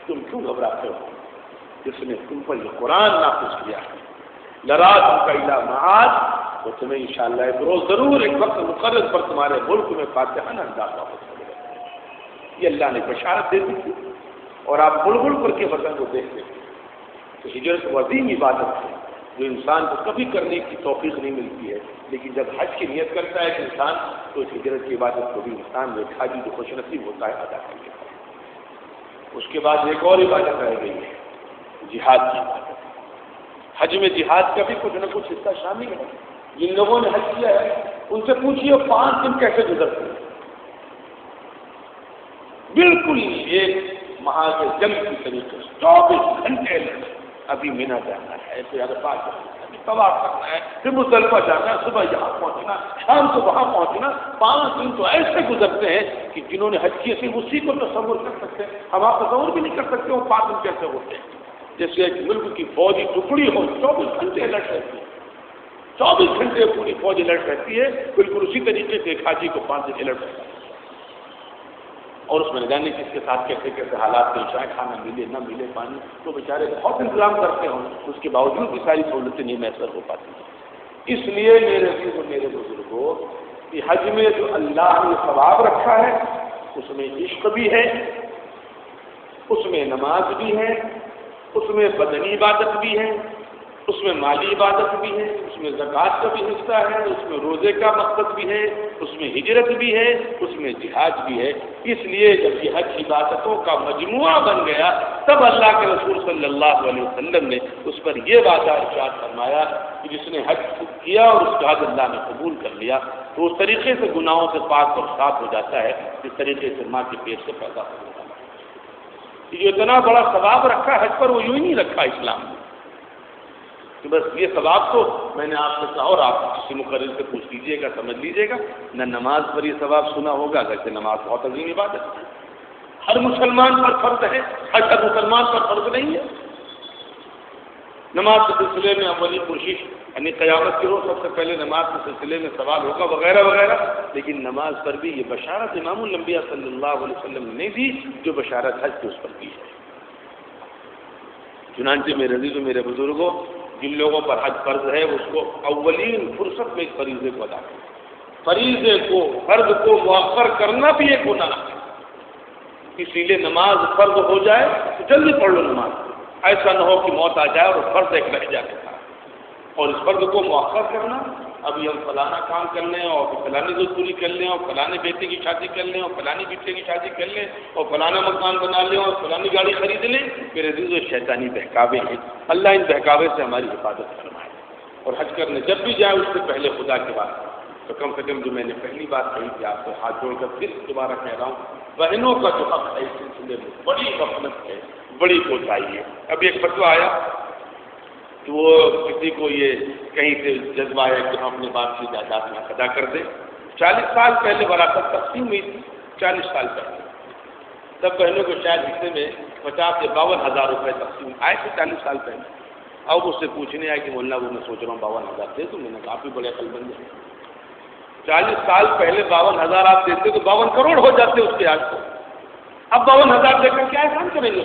تم کیوں گھبراتے ہو؟ جس نے تم پر یہ قرآن نافذ کیا ہے، لراتک الی معاد، تو تمہیں انشاءاللہ ایک روز ضرور ایک وقت مقرر پر تمہارے ملک میں فاتحہ انداز واپس کرے گا. یہ اللہ نے بشارت دے دی تھی اور آپ بلبل کر کے وطن کو دیکھتے تھے. تو ہجرت وہ عظیم عبادت ہے جو انسان کو کبھی کرنے کی توفیق نہیں ملتی ہے، لیکن جب حج کی نیت کرتا ہے کہ انسان تو اس ہجرت کی عبادت کو بھی انسان ایک حاجی جو خوش نصیب ہوتا ہے ادا کر لیتا ہے. اس کے بعد ایک اور عبادت رہ گئی ہے، جہاد کی عبادت. حج میں جہاد کا بھی کچھ نہ کچھ حصہ شامل ہے. جن لوگوں نے حج کیا ہے ان سے پوچھیے 5 دن کیسے گزرتے ہیں؟ بالکل ایک مہا کے جنگ کی طریقے سے 24 گھنٹے ابھی مینا جانا ہے، پھر عرفات جانا ہے، ابھی طواف کرنا ہے، پھر مزدلفہ جانا ہے، صبح یہاں پہنچنا، شام کو وہاں پہنچنا. 5 دن تو ایسے گزرتے ہیں کہ جنہوں نے حج کیے تھے اسی کو تصور کر سکتے ہیں. ہم آپ تصور بھی نہیں کر سکتے وہ 5 دن کیسے ہوتے ہیں. جیسے ایک ملک کی فوجی ٹکڑی ہو 24 گھنٹے لڑ رہتی ہے، 24 گھنٹے پوری فوج لڑ رہتی ہے. بالکل اسی طریقے سے ایک حاجی کو 5 دن لڑ رہتا ہے. اور اس میں نہ جانے کس کے ساتھ کیسے کیسے حالات پیش آئے، کھانا ملے نہ ملے، پانی، تو بیچارے بہت انتظام کرتے ہوں، اس کے باوجود بھی ساری سہولتیں نہیں میسر ہو پاتی. اس لیے میرے عزیز و میرے بزرگوں، کہ حج میں جو اللہ نے ثواب رکھا ہے اس میں عشق بھی ہے، اس میں نماز بھی ہے، اس میں بدنی عبادت بھی ہے، اس میں مالی عبادت بھی ہے، اس میں زکوٰۃ کا بھی حصہ ہے، اس میں روزے کا مقصد بھی ہے، اس میں ہجرت بھی ہے، اس میں جہاد بھی ہے. اس لیے جب یہ حج عبادتوں کا مجموعہ بن گیا تب اللہ کے رسول صلی اللہ علیہ وسلم نے اس پر یہ وعدہ ارشاد فرمایا کہ جس نے حج کیا اور اس کا حج اللہ نے قبول کر لیا تو اس طریقے سے گناہوں سے پاک اور صاف ہو جاتا ہے جس طریقے سے ماں کے پیٹ سے پیدا ہو جاتا ہے. جو اتنا بڑا ثواب رکھا حج پر وہ یوں ہی نہیں رکھا اسلام نے کہ بس یہ ثواب تو میں نے آپ سے کہا اور آپ کسی مقرر سے پوچھ لیجیے گا، سمجھ لیجیے گا. نہ نماز پر یہ ثواب سنا ہوگا، اگرچہ نماز بہت عظیم عبادت ہے، ہر مسلمان پر فرض ہے، ہر مسلمان پر فرض نہیں ہے. نماز کے سلسلے میں اولی کوشش یعنی قیامت کے روز سب سے پہلے نماز کے سلسلے میں سوال ہوگا وغیرہ وغیرہ، لیکن نماز پر بھی یہ بشارت امام الانبیاء صلی اللہ علیہ وسلم نے دی جو بشارت حج کی اس پر دی ہے. چنانچہ میرے عزیز و میرے بزرگوں، جن لوگوں پر حج فرض ہے اس کو اولین فرصت میں اس فریضے کو ادا کریں. فریضے کو، فرض کو مؤخر کرنا بھی ایک گناہ ہے. اسی لیے نماز فرض ہو جائے تو جلدی پڑھ لو نماز، ایسا نہ ہو کہ موت آ جائے اور فرض ایک رہ جائے. اور اس فرض کو مؤخر کرنا، ابھی ہم فلانا کام کر لیں اور فلانی ضرورت پوری کر لیں اور فلانے بیٹے کی شادی کر لیں اور فلانی بیٹے کی شادی کر لیں اور فلانا مکان بنا لیں اور فلانی گاڑی خرید لیں. میرے عزیز و شیطانی بہکاوے ہیں، اللہ ان بہکاوے سے ہماری حفاظت فرمائے. اور حج کرنے جب بھی جائیں اس سے پہلے خدا کے بات تو کم سے کم جو میں نے پہلی بات کہی تھی آپ سے ہاتھ جوڑ کر پھر دوبارہ کہہ رہا ہوں، بہنوں کا جو حق ہے اس سلسلے میں بڑی غفلت ہے، بڑی کوتاہی ہے. ابھی ایک فتویٰ آیا کہ وہ کسی کو یہ کہیں سے جذبہ ہے کہ ہم اپنے باپ کی جائیداد میں ادا کر دیں. 40 سال پہلے وراثت تقسیم ہوئی تھی، 40 سال پہلے تب بہنوں کو شاید حصے میں 50 یا 52,000 روپے تقسیم آئے تھے 40 سال پہلے. اب اس سے پوچھنے آئے کہ مولانا وہ میں سوچ رہا ہوں 52,000 دے تو میں نے کافی بڑے عقل مند ہیں. 40 سال پہلے 52,000 آپ دیتے تو 52 کروڑ ہو جاتے اس کے آج کو. اب 52,000 دے کر کیا احسان کریں گے؟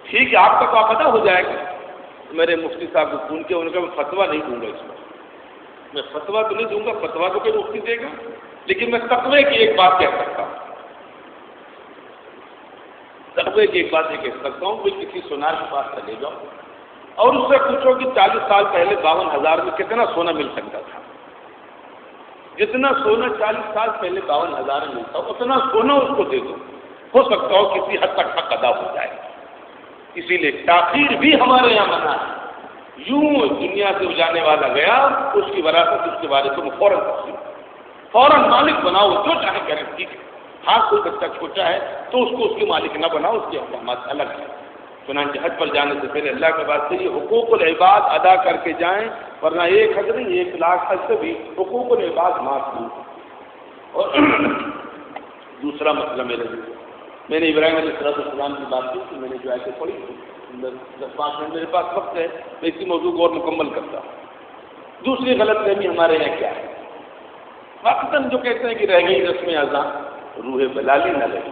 ٹھیک ہے آپ کا تو ادا ہو جائے گا. میرے مفتی صاحب کو فون کیا، انہوں نے کہا میں فتویٰ نہیں دوں گا اس میں. میں فتویٰ تو نہیں دوں گا، فتویٰ تو کوئی مفتی دے گا، لیکن میں تقوی کی ایک بات کہہ سکتا ہوں. تقوی کی ایک بات یہ کہہ سکتا ہوں کہ کسی سونار کے پاس چلے جاؤ اور اس سے پوچھو کہ 40 سال پہلے 52,000 میں کتنا سونا مل سکتا تھا. جتنا سونا 40 سال پہلے 52,000 میں ملتا ہو اتنا سونا اس کو دے دو، ہو سکتا ہو کسی حد تک حق ادا ہو جائے. اسی لیے تاخیر بھی ہمارے یہاں منع ہے. یوں دنیا سے جانے والا گیا اس کی وراثت اس کے بارے میں فوراً تقسیم، فوراً مالک بناؤ، جو چاہے کریں. ٹھیک ہے ہاں کوئی بچہ چھوٹا ہے تو اس کو اس کے مالک نہ بناؤ، اس کے احکامات الگ ہیں. چنانچہ حج پر جانے سے پہلے اللہ کے واسطے یہ حقوق العباد ادا کر کے جائیں، ورنہ ایک حج نہیں 1 لاکھ حج سے بھی حقوق العباد معاف نہیں. اور دوسرا مسئلہ میں نے ابراہیم علیہ السلام کی بات کی کہ میں نے جو آیتیں پڑھی 10-5 منٹ میرے پاس وقت ہے، میں اسی موضوع کو اور مکمل کرتا ہوں. دوسری غلط فہمی ہمارے یہاں کیا ہے؟ وقتاً جو کہتے ہیں کہ رہ گئی رسم اذاں روح بلالی نہ رہی،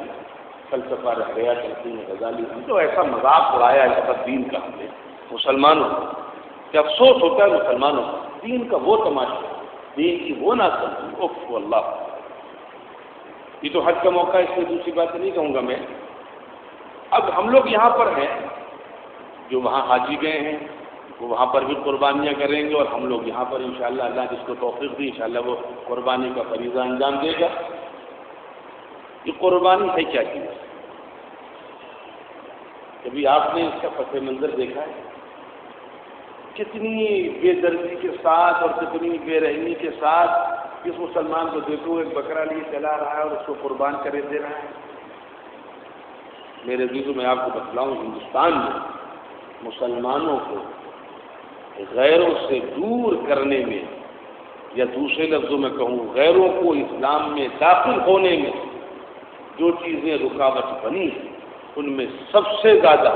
فلسفہ رہ گیا تلقین غزالی. ہم تو ایسا مذاق اڑایا ہے سب دین کا ہم نے مسلمانوں کو کہ افسوس ہوتا ہے مسلمانوں کو. دین کا وہ تماشا، دین کی وہ نہ سمجھ. اوف اللہ، یہ تو حج کا موقع ہے اس میں دوسری بات نہیں کہوں گا میں. اب ہم لوگ یہاں پر ہیں، جو وہاں حاجی گئے ہیں وہ وہاں پر بھی قربانیاں کریں گے، اور ہم لوگ یہاں پر انشاءاللہ اللہ جس کو توفیق دی انشاءاللہ وہ قربانی کا فریضہ انجام دے گا. یہ قربانی ہے کیا چیز؟ کبھی آپ نے اس کا پس منظر دیکھا ہے؟ کتنی بے دردی کے ساتھ اور کتنی بے رحمی کے ساتھ اس مسلمان کو دیکھو ایک بکرا لیے چلا رہا ہے اور اس کو قربان کرے دے رہا ہے. میرے عزیزوں میں آپ کو بتلاؤں، ہندوستان میں مسلمانوں کو غیروں سے دور کرنے میں، یا دوسرے لفظوں میں کہوں غیروں کو اسلام میں داخل ہونے میں جو چیزیں رکاوٹ بنی ہیں ان میں سب سے زیادہ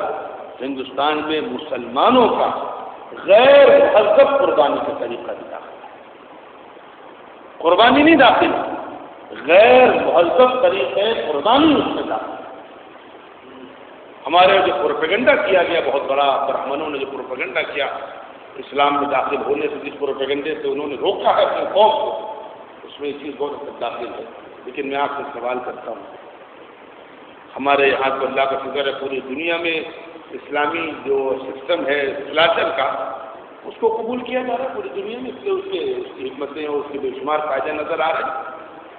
ہندوستان میں مسلمانوں کا غیر مہذب قربانی کا طریقہ داخل ہے. قربانی نہیں داخل، غیر مہذب طریقے قربانی اس میں داخل. ہمارے جو پروپیگنڈا کیا گیا بہت بڑا، برہمنوں نے جو پروپیگنڈا کیا اسلام میں داخل ہونے سے، جس پروپیگنڈے سے انہوں نے روکا ہے اپنے قوم کو، اس میں یہ چیز بہت حد داخل ہے. لیکن میں آپ سے سوال کرتا ہوں، ہمارے یہاں تو اللہ کا شکر ہے پوری دنیا میں اسلامی جو سسٹم ہے سلاسل کا اس کو قبول کیا جا رہا ہے پوری دنیا میں. اس کی حکمتیں اور اس کے بے شمار فائدے نظر آ رہے ہیں.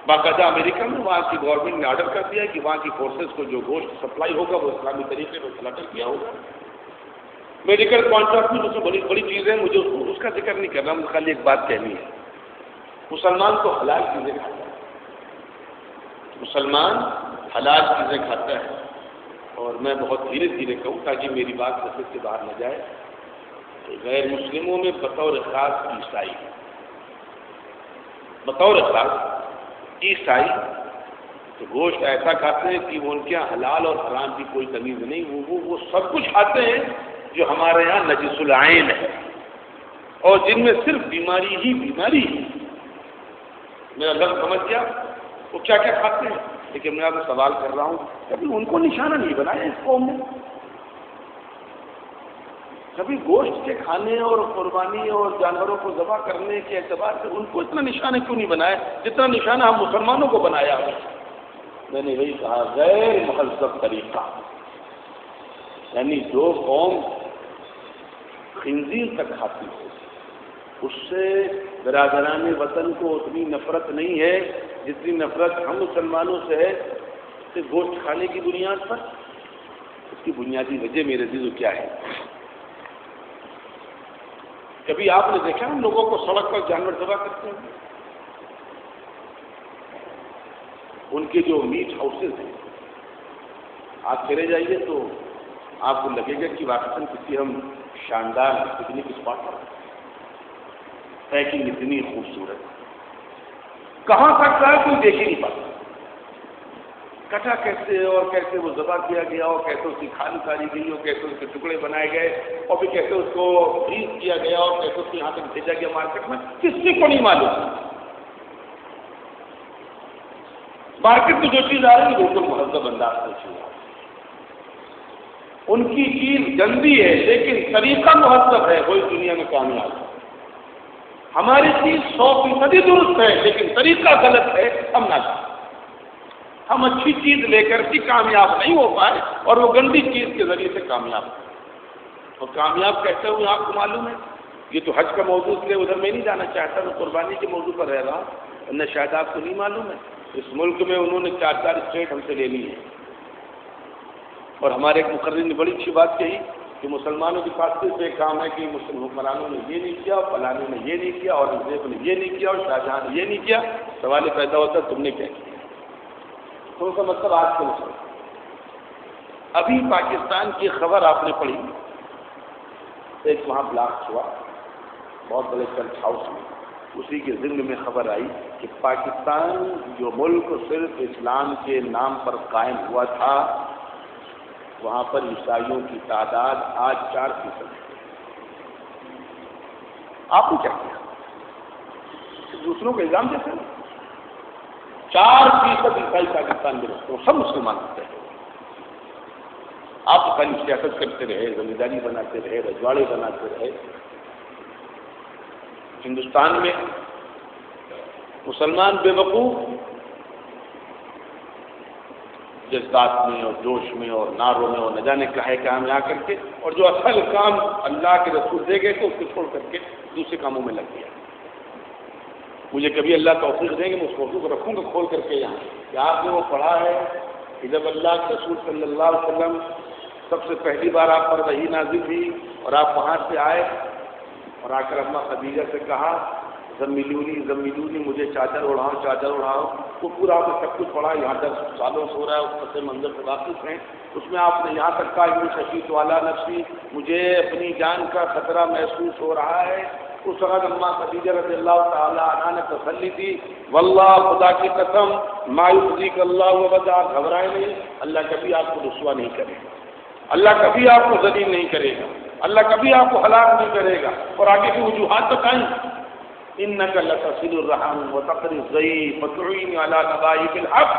باقاعدہ امریکہ میں وہاں کی گورنمنٹ نے آرڈر کر دیا کہ وہاں کی فورسز کو جو گوشت سپلائی ہوگا وہ اسلامی طریقے میں سلاٹر کیا ہوگا. میڈیکل پوائنٹ آف ویو سے بڑی بڑی چیزیں، مجھے اس کا ذکر نہیں کرنا، مجھے خالی ایک بات کہنی ہے. مسلمان تو حلال چیزیں کھاتا ہے، مسلمان حلال چیزیں کھاتا ہے. اور میں بہت دھیرے دھیرے کہوں تاکہ میری بات مسجد سے باہر نہ جائے. غیر مسلموں میں بطور خاص عیسائی، بطور خاص عیسائی تو گوشت ایسا کھاتے ہیں کہ وہ ان کے یہاں حلال اور حرام کی کوئی تمیز نہیں. وہ سب کچھ کھاتے ہیں جو ہمارے یہاں نجس العین ہے اور جن میں صرف بیماری ہی بیماری ہے. میرا لفظ سمجھ گیا وہ کیا کیا کھاتے ہیں. لیکن میں آپ سے سوال کر رہا ہوں، کبھی ان کو نشانہ نہیں بنایا اس قوم نے؟ کبھی گوشت کے کھانے اور قربانی اور جانوروں کو ذبح کرنے کے اعتبار سے ان کو اتنا نشانہ کیوں نہیں بنایا جتنا نشانہ ہم مسلمانوں کو بنایا ہے؟ میں نے وہی کہا، غیر مہذب طریقہ. یعنی جو قوم خنزیر تک کھاتی ہے اس سے برادران وطن کو اتنی نفرت نہیں ہے جتنی نفرت ہم مسلمانوں سے ہے صرف گوشت کھانے کی بنیاد پر. اس کی بنیادی وجہ میرے عزیزو کیا ہے؟ کبھی آپ نے دیکھا ہم لوگوں کو سڑک پر جانور ذبح کرتے ہیں؟ ان کے جو میٹ ہاؤسز ہیں آپ چلے جائیے تو آپ کو لگے گا کہ واقعاً کسی ہم شاندار پکنک اسپاٹ پر پیکنگ اتنی خوبصورت کہاں تک ہے کوئی دیکھ ہی نہیں پاتا. کٹا کیسے اور کیسے وہ ذبح کیا گیا اور کیسے اس کی کھال اتاری گئی اور کیسے اس کے ٹکڑے بنائے گئے اور پھر کیسے اس کو فریز کیا گیا اور کیسے اس کو یہاں تک بھیجا گیا مارکیٹ میں، کسی کو نہیں معلوم. مارکیٹ میں جو چیز آ رہی ہے بالکل مہذب انداز سے چیز آ رہی ہے. ان کی چیز گندی ہے لیکن طریقہ مہذب ہے، وہی دنیا میں کامیاب ہے. ہماری چیز 100% درست ہے لیکن طریقہ غلط ہے، ہم نہ جائیں. ہم اچھی چیز لے کر بھی کامیاب نہیں ہو پائے اور وہ گندی چیز کے ذریعے سے کامیاب ہو. اور کامیاب کہتے ہوئے آپ کو معلوم ہے، یہ تو حج کا موضوع ہے، ادھر میں نہیں جانا چاہتا، میں قربانی کے موضوع پر رہ رہا ہوں. نہ شاید آپ کو نہیں معلوم ہے، اس ملک میں انہوں نے 4 اسٹیٹ ہم سے لے لی ہے. اور ہمارے ایک مقرر نے بڑی اچھی بات کہی کہ مسلمانوں کی فاصلے سے ایک کام ہے کہ مسلم حکمرانوں نے یہ نہیں کیا، فلانے نے یہ نہیں کیا، اور اورنگزیب نے یہ نہیں کیا، اور شاہجہاں نے یہ نہیں کیا. سوال پیدا ہوتا ہے تم نے کیا کیا؟ تو اس کا مطلب آج کے مسئلہ. ابھی پاکستان کی خبر آپ نے پڑھی، ایک وہاں بلاسٹ ہوا بہت بڑے چرچ ہاؤس میں، اسی کے ضمن میں خبر آئی کہ پاکستان جو ملک صرف اسلام کے نام پر قائم ہوا تھا، وہاں پر عیسائیوں کی تعداد آج 4%. آپ نے کیا کیا؟ دوسروں کو الزام دیتے ہیں. 4% عیسائی پاکستان میں رہتے ہیں، سب مسلمان ہوتے ہیں. آپ خالی سیاست کرتے رہے، ذمہ داری بناتے رہے، رجواڑے بناتے رہے. ہندوستان میں مسلمان بے وقوف جذبات میں اور جوش میں اور نعروں میں اور نہ جانے کہاں میں آ کر کے، اور جو اصل کام اللہ کے رسول دے گئے تو اس کو چھوڑ کر کے دوسرے کاموں میں لگ گیا. مجھے کبھی اللہ توفیق دیں گے میں اس موضوع کو رکھوں گا کھول کر کے یہاں کہ آپ نے وہ پڑھا ہے کہ جب اللہ کے رسول صلی اللہ علیہ وسلم سب سے پہلی بار آپ پر وحی نازل ہوئی اور آپ وہاں سے آئے اور آ کر اماں خدیجہ سے کہا زمیلونی زمیلونی، مجھے چادر اڑاؤ چادر اڑاؤ، وہ پورا آپ نے سب کچھ پڑھا، یہاں 10 سالوں سے ہو رہا ہے، اس پس منظر سے واقف ہیں. اس میں آپ نے یہاں تک کہا ابن ششیت والا نفسی، مجھے اپنی جان کا خطرہ محسوس ہو رہا ہے. اس وقت اماں خدیجہ رضی اللہ تعالیٰ عنہ نے تسلی دی، واللہ خدا کی قسم ما یخزیک اللہ ابدا، گھبرائے نہیں، اللہ کبھی آپ کو رسوا نہیں کرے گا، اللہ کبھی آپ کو ذلیل نہیں کرے گا، اللہ کبھی آپ کو ہلاک نہیں کرے گا. اور آگے کی وجوہات بتائیں، انک لتصل الرحم وتقری الضیف وتعین علی نوائب الحق.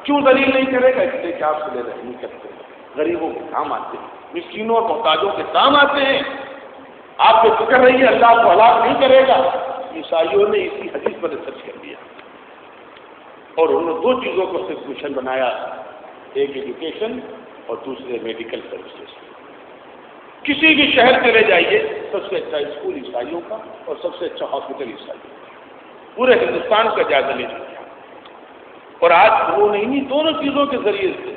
کیوں ذلیل نہیں کرے گا؟ اس لیے کہ آپ صلہ رحمی کرتے ہیں، غریبوں کے کام آتے ہیں، مسکینوں اور محتاجوں کے کام آتے ہیں. آپ کو فکر رہی ہے اللہ کو ہلاک نہیں کرے گا. عیسائیوں نے اسی حدیث پر ریسرچ کر دیا اور انہوں نے 2 چیزوں کو صرف مشن بنایا، ایک ایجوکیشن اور دوسرے میڈیکل سروسز. کسی بھی شہر چلے جائیے سب سے اچھا اسکول عیسائیوں کا اور سب سے اچھا ہاسپٹل عیسائیوں کا. پورے ہندوستان کا جائزہ لے چکے ہیں. اور آج وہ نہیں، دونوں چیزوں کے ذریعے سے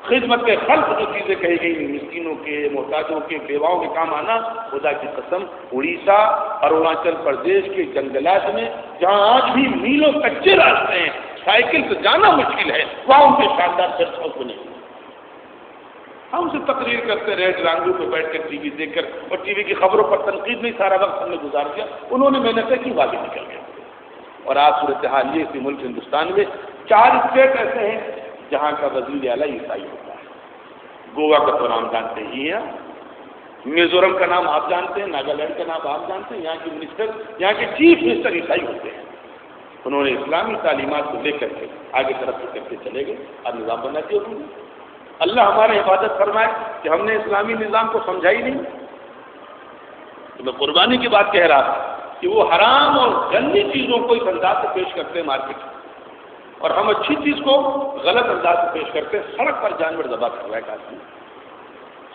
خدمت خلق جو چیزیں کہی گئی، مسکینوں کے، محتاجوں کے، بیواؤں کے کام آنا، خدا کی قسم اڑیسہ اروناچل پردیش کے جنگلات میں جہاں آج بھی میلوں کچے راستے ہیں، سائیکل سے جانا مشکل ہے، وہاں ان کے شاندار چرچ ہاؤس بنے. ہم سے تقریر کرتے رہے ڈرانگوں پہ بیٹھ کر ٹی وی دیکھ کر، اور ٹی وی کی خبروں پر تنقید میں سارا وقت ہم نے گزار دیا. انہوں نے محنت کی واقعی نکل گیا. اور آج صورتحال یہ اسی ملک ہندوستان میں 4 اسٹیٹ ایسے ہیں جہاں کا وزیر اعلیٰ عیسائی ہوتا ہے. گوا کا تو نام جانتے ہی ہیں، میزورم کا نام آپ جانتے ہیں، ناگالینڈ کا نام آپ جانتے ہیں. یہاں کے منسٹر، یہاں کے چیف منسٹر عیسائی ہوتے ہیں. انہوں نے اسلامی تعلیمات کو لے کر کے آگے ترقی کرتے چلے گئے اور نظام بنا دیا انہوں نے. اللہ ہمارے حفاظت فرمائے کہ ہم نے اسلامی نظام کو سمجھا ہی نہیں. تو میں قربانی کی بات کہہ رہا تھا کہ وہ حرام اور گندی چیزوں کو اس انداز سے پیش کرتے ہیں مارکیٹ میں، اور ہم اچھی چیز کو غلط انداز سے پیش کرتے ہیں. سڑک پر جانور ذبح کر رہا ہے آدمی،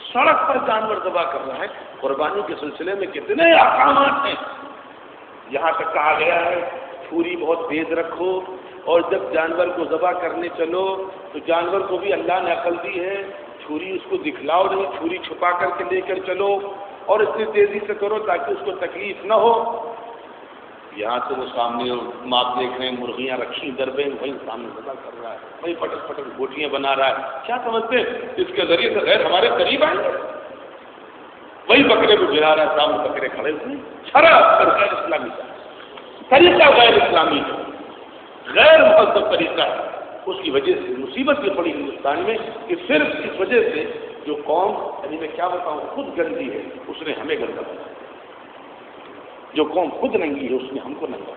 سڑک پر جانور ذبح کر رہا ہے. قربانی کے سلسلے میں کتنے احکامات ہیں. یہاں تک کہا گیا ہے چھری بہت تیز رکھو، اور جب جانور کو ذبح کرنے چلو تو جانور کو بھی اللہ نے عقل دی ہے، چھری اس کو دکھلاؤ نہیں، چھری چھپا کر کے لے کر چلو اور اتنی تیزی سے کرو تاکہ اس کو تکلیف نہ ہو. یہاں سے وہ سامنے آپ دیکھ رہے ہیں مرغیاں رکھی دربے، وہی سامنے ذبح کر رہا ہے، وہی پٹک پٹک گوٹیاں بنا رہا ہے. کیا سمجھتے ہیں اس کے ذریعے سے غیر ہمارے قریب آئیں گے؟ وہی بکرے کو گرا رہا ہے، سامنے بکرے کھڑے ہوئے. شرع غیر اسلامی کا طریقہ، غیر اسلامی ہے، غیر مہذب طریقہ ہے. اس کی وجہ سے مصیبت بھی پڑی ہندوستان میں کہ صرف اس وجہ سے جو قوم، یعنی میں کیا بتاؤں، خود گندی ہے اس نے ہمیں گندا بنایا. جو قوم خود ننگی ہے اس نے ہم کو ننگا.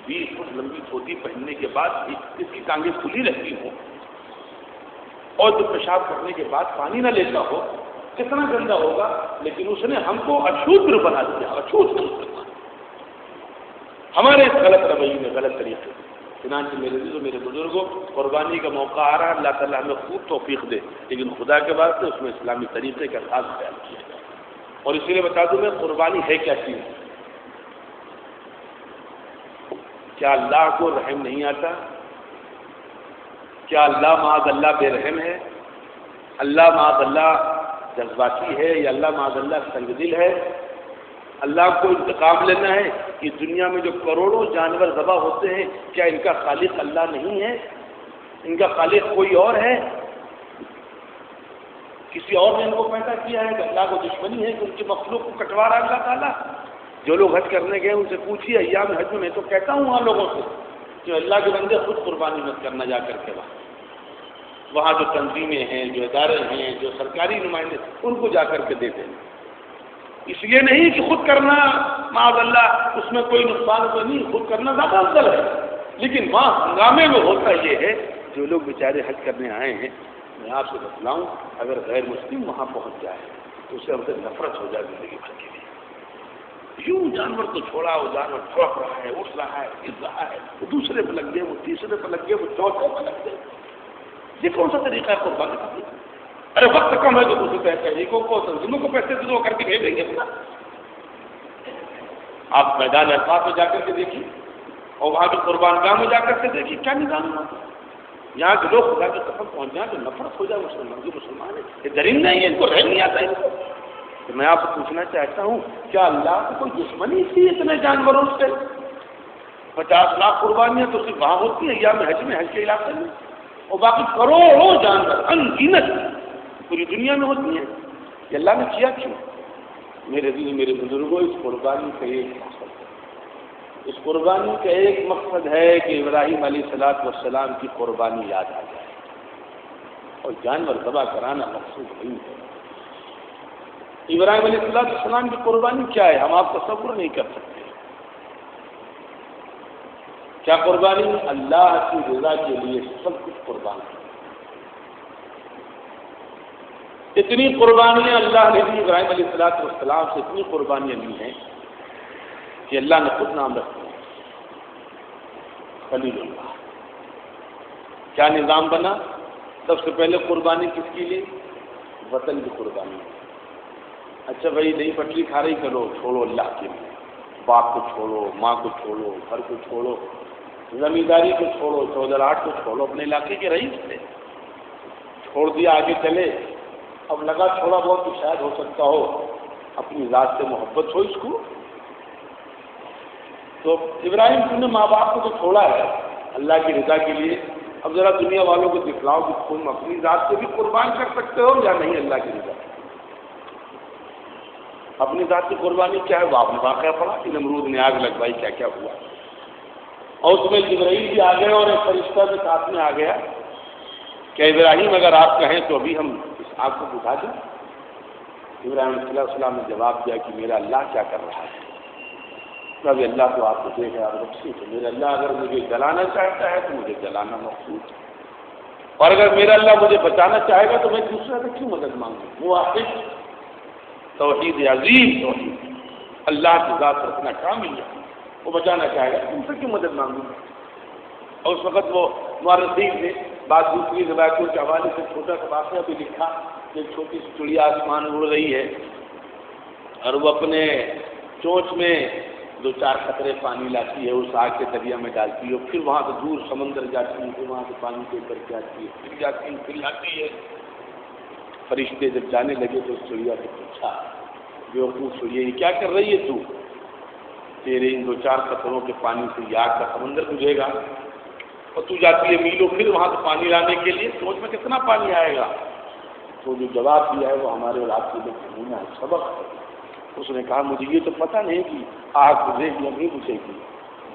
20 فٹ لمبی دھوتی پہننے کے بعد بھی اس کی ٹانگیں کھلی رہتی ہوں اور جو پیشاب کرنے کے بعد پانی نہ لیتا ہو، کتنا گندا ہوگا. لیکن اس نے ہم کو اشودر بنا دیا، اشودر ہمارے اس غلط رویے میں، غلط طریقے سے. چنانچہ میرے عزیزوں، میرے بزرگوں، قربانی کا موقع آ رہا ہے، اللہ تعالیٰ ہمیں خوب توفیق دے، لیکن خدا کے واسطے اس میں اسلامی طریقے کا خاص خیال کیا جائے. اور اسی لیے بتا دوں میں، قربانی ہے کیا چیز؟ کیا اللہ کو رحم نہیں آتا؟ کیا اللہ معاذ اللہ بے رحم ہے؟ اللہ معاذ اللہ جذباتی ہے، یا اللہ معاذ اللہ تنگ دل ہے؟ اللہ کو انتقام لینا ہے کہ دنیا میں جو کروڑوں جانور ذبح ہوتے ہیں، کیا ان کا خالق اللہ نہیں ہے؟ ان کا خالق کوئی اور ہے؟ کسی اور نے ان کو پیدا کیا ہے کہ اللہ کو دشمنی ہے کہ ان کی مخلوق کو کٹوا رہا اللہ تعالیٰ؟ جو لوگ حج کرنے گئے ان سے پوچھیے ایام حج میں، تو کہتا ہوں وہاں لوگوں سے کہ اللہ کے بندے خود قربانی مت کرنا جا کر کے وہاں جو تنظیمیں ہیں، جو ادارے ہیں، جو سرکاری نمائندے، ان کو جا کر کے دیتے ہیں. اس لیے نہیں کہ خود کرنا معاذ اللہ اس میں کوئی نقصان کوئی نہیں، خود کرنا زیادہ افضل ہے. لیکن وہاں ہنگامے میں ہوتا یہ ہے، جو لوگ بیچارے حج کرنے آئے ہیں، میں آپ سے بتلاؤں، اگر غیر مسلم وہاں پہنچ جائے تو اسے ہم سے نفرت ہو جائے زندگی بھر کے لیے. یوں جانور کو چھوڑا، وہ جانور ٹھوک رہا ہے، اٹھ رہا ہے، گر رہا ہے، وہ دوسرے پہ لگ گئے، وہ تیسرے پہ لگ گئے، وہ چوتھے پہ لگ گئے. یہ کون سا طریقہ ہے قربانی کا؟ ارے وقت کم ہے تو دوسرے تحریکوں کو، تنظیموں کو پیسے دو کر کے بھیج دیں گے. آپ میدان عرفات میں جا کر کے دیکھیے اور وہاں کے قربان گاہ میں جا کر کے دیکھیے کیا نظام ہے. یہاں کے لوگ خدا کے قسم پہنچ جائیں تو نفرت ہو جائے مسلمان جو مسلمان ہے، یہ درندہ نہیں ہے، ان کو رہ نہیں آتا ہے. تو میں آپ سے پوچھنا چاہتا ہوں، کیا اللہ کو کوئی دشمنی تھی اتنے جانوروں سے؟ 50 لاکھ قربانیاں تو صرف وہاں ہوتی ہیں یا میں حج کے علاقے میں، اور باقی کروڑوں جانور ان گنت پوری دنیا میں ہوتی ہیں. کہ اللہ نے کیا کیوں؟ میرے دل میرے بزرگوں، اس قربانی کا ایک مقصد ہے. اس قربانی کا ایک مقصد ہے کہ ابراہیم علیہ السلام کی قربانی یاد آ جائے. اور جانور ذبح کرانا مقصود نہیں ہے. ابراہیم علیہ السلام کی قربانی کیا ہے، ہم آپ تصور نہیں کر سکتے. کیا قربانی؟ اللہ کی رضا کے لیے سب کچھ قربان ہے. اتنی قربانیاں اللہ نے دی ابراہیم علیہ السلام سے، اتنی قربانیاں لی ہیں کہ اللہ نے خود نام رکھ دیا خلیل اللہ. کیا نظام بنا؟ سب سے پہلے قربانی کس کی لی؟ وطن کی قربانی. اچھا بھائی نہیں پٹری کھا رہی، کرو، چھوڑو اللہ کے لیے. باپ کو چھوڑو، ماں کو چھوڑو، گھر کو چھوڑو، زمینداری کو چھوڑو، چودراہٹ کو چھوڑو، اپنے علاقے کے رئیس تھے، چھوڑ دیا، آگے چلے. اب لگا تھوڑا بہت تو شاید ہو سکتا ہو اپنی ذات سے محبت ہو اس کو. تو ابراہیم تم نے ماں باپ کو تو چھوڑا ہے اللہ کی رضا کے لیے. اب ذرا دنیا والوں کو دکھلاؤ کہ تم اپنی ذات سے بھی قربان کر سکتے ہو یا نہیں اللہ کی رضا. اپنی ذات کی قربانی کیا ہے؟ وہ آپ نے واقعہ پڑھا کہ نمرود نے آگ لگوائی، کیا کیا ہوا. اور اس میں جبرائیل بھی آ گئے اور ایک فرشتہ بھی ساتھ میں آ گیا کہ ابراہیم اگر آپ کہیں تو ابھی ہم اس آگ کو بجھا دیں. ابراہیم علیہ السلام نے جواب دیا کہ میرا اللہ کیا کر رہا ہے. ابھی اللہ تو آپ کو دیکھ رہا ہے، تو میرا اللہ اگر مجھے جلانا چاہتا ہے تو مجھے جلانا مقصود ہے، اور اگر میرا اللہ مجھے بچانا چاہے گا تو میں دوسرے سے کیوں مدد مانگوں. وہ واقعی توحید عظیم توحید، اللہ کی ذات رکھنا کامل ہے. وہ بچانا چاہے گا تم سے کیوں مدد مانگوں. اور اس وقت وہ مورخین نے بعض دوسری روایتوں کے حوالے سے چھوٹا سا واقعہ بھی لکھا کہ ایک چھوٹی سی چڑیا آسمان اڑ رہی ہے اور وہ اپنے چونچ میں 2-4 قطرے پانی لاتی ہے، اس آگ کے دریا میں ڈالتی ہے، پھر وہاں سے دور سمندر جاتی ہے، پھر وہاں سے پانی لے کر کے آتی ہے، پھر جاتی ہے، پھر لاتی ہے. فرشتے جب جانے لگے تو اس چڑیا سے پوچھا، بیوقوف چڑیا یہ کیا کر رہی ہے تو؟ تیرے ان 2-4 قطروں کے پانی سے یہ آگ کا سمندر بجھے گا اور تو جاتی ہے میلوں پھر وہاں سے پانی لانے کے لیے، سوچ میں کتنا پانی آئے گا. تو جو جواب دیا ہے وہ ہمارے اور آپ کے لیے نمونہ ہے، سبق ہے. اس نے کہا مجھے یہ تو پتہ نہیں کہ آگ بجھے گی یا نہیں بجھے گی،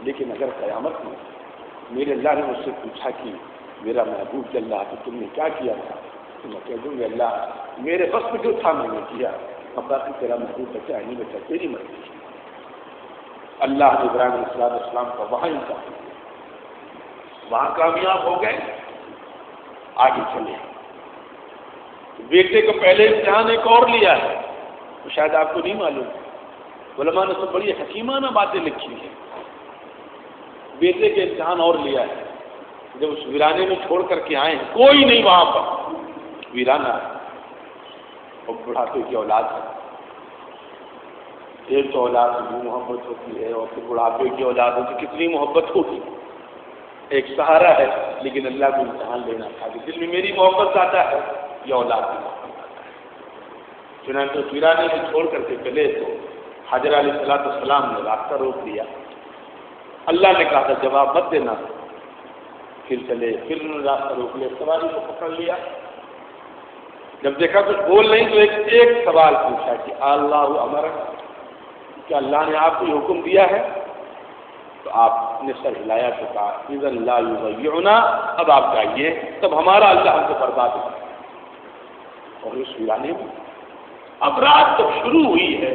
لیکن اگر قیامت میں میرے اللہ نے مجھ سے پوچھا کہ میرا محبوب چل رہا تو تم نے کیا کیا تھا؟ تو میں کہہ دوں گی اللہ میرے بس میں جو تھا میں نے کیا، اب باقی تیرا محبوب بچہ ہے نہیں بچہ تیری مرضی۔ اللہ نے ابراہیم علیہ السلام کا وہاں انتخاب، وہاں کامیاب ہو گئے، آگے چلے۔ بیٹے کو پہلے امتحان ایک اور لیا ہے، تو شاید آپ کو نہیں معلوم، علماء نے تو بڑی حکیمانہ باتیں لکھی ہیں۔ بیٹے کے امتحان اور لیا ہے، جب اس ویرانے میں چھوڑ کر کے آئے ہیں، کوئی نہیں وہاں پر، ویرانہ ہے اور بڑھاپے کی اولاد ہے۔ ایک تو اولاد سے بھی محبت ہوتی ہے اور پھر بڑھاپے کی اولاد ہو تو کتنی محبت ہوتی ہے۔ ایک سہارا ہے لیکن اللہ کو امتحان لینا تھا کہ دل میں میری محبت آتا ہے یا اولاد کی محبت آتا ہے۔ چنانچہ ویرانے میں چھوڑ کر کے چلے تو حضرت علیہ السلام نے راستہ روک دیا۔ اللہ نے کہا تھا جواب مت دینا، پھر چلے، پھر انہوں نے راستہ روک لیا، سواری کو پکڑ لیا۔ جب دیکھا کچھ بول نہیں تو ایک سوال پوچھا کہ اللہ امرک، کیا اللہ نے آپ کو یہ حکم دیا ہے؟ تو آپ نے سر ہلایا تو کہا اذا لا یضیعنا، اب آپ جائیے، تب ہمارا اللہ ہم کو برباد ہو۔ اور اس ویرانے میں اب رات جب شروع ہوئی ہے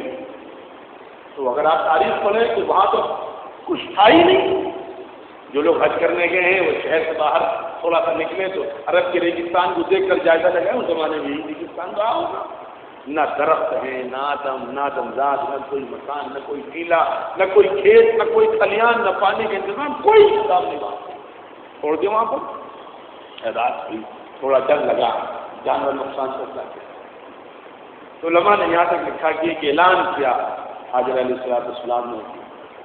تو اگر آپ تاریخ پڑھیں تو وہاں تو کچھ تھا ہی نہیں۔ جو لوگ حج کرنے گئے ہیں وہ شہر سے باہر تھوڑا سا نکلے تو عرب کے ریگستان کو دیکھ کر جائزہ لگا، اس زمانے میں یہی ریگستان رہا ہوگا، نہ درخت ہیں، نہ دمزاد، نہ کوئی مکان، نہ کوئی ٹیلا، نہ کوئی کھیت، نہ کوئی کھلیان، نہ پانی کا انتظام، کوئی انتظام نہیں وہاں۔ چھوڑ دیا وہاں پر، رات ہوئی، تھوڑا ڈر لگا جانور نقصان کرتا ہے۔ تو علماء نے یہاں تک لکھا کہ ایک اعلان کیا حضرت علیہ السلام نے،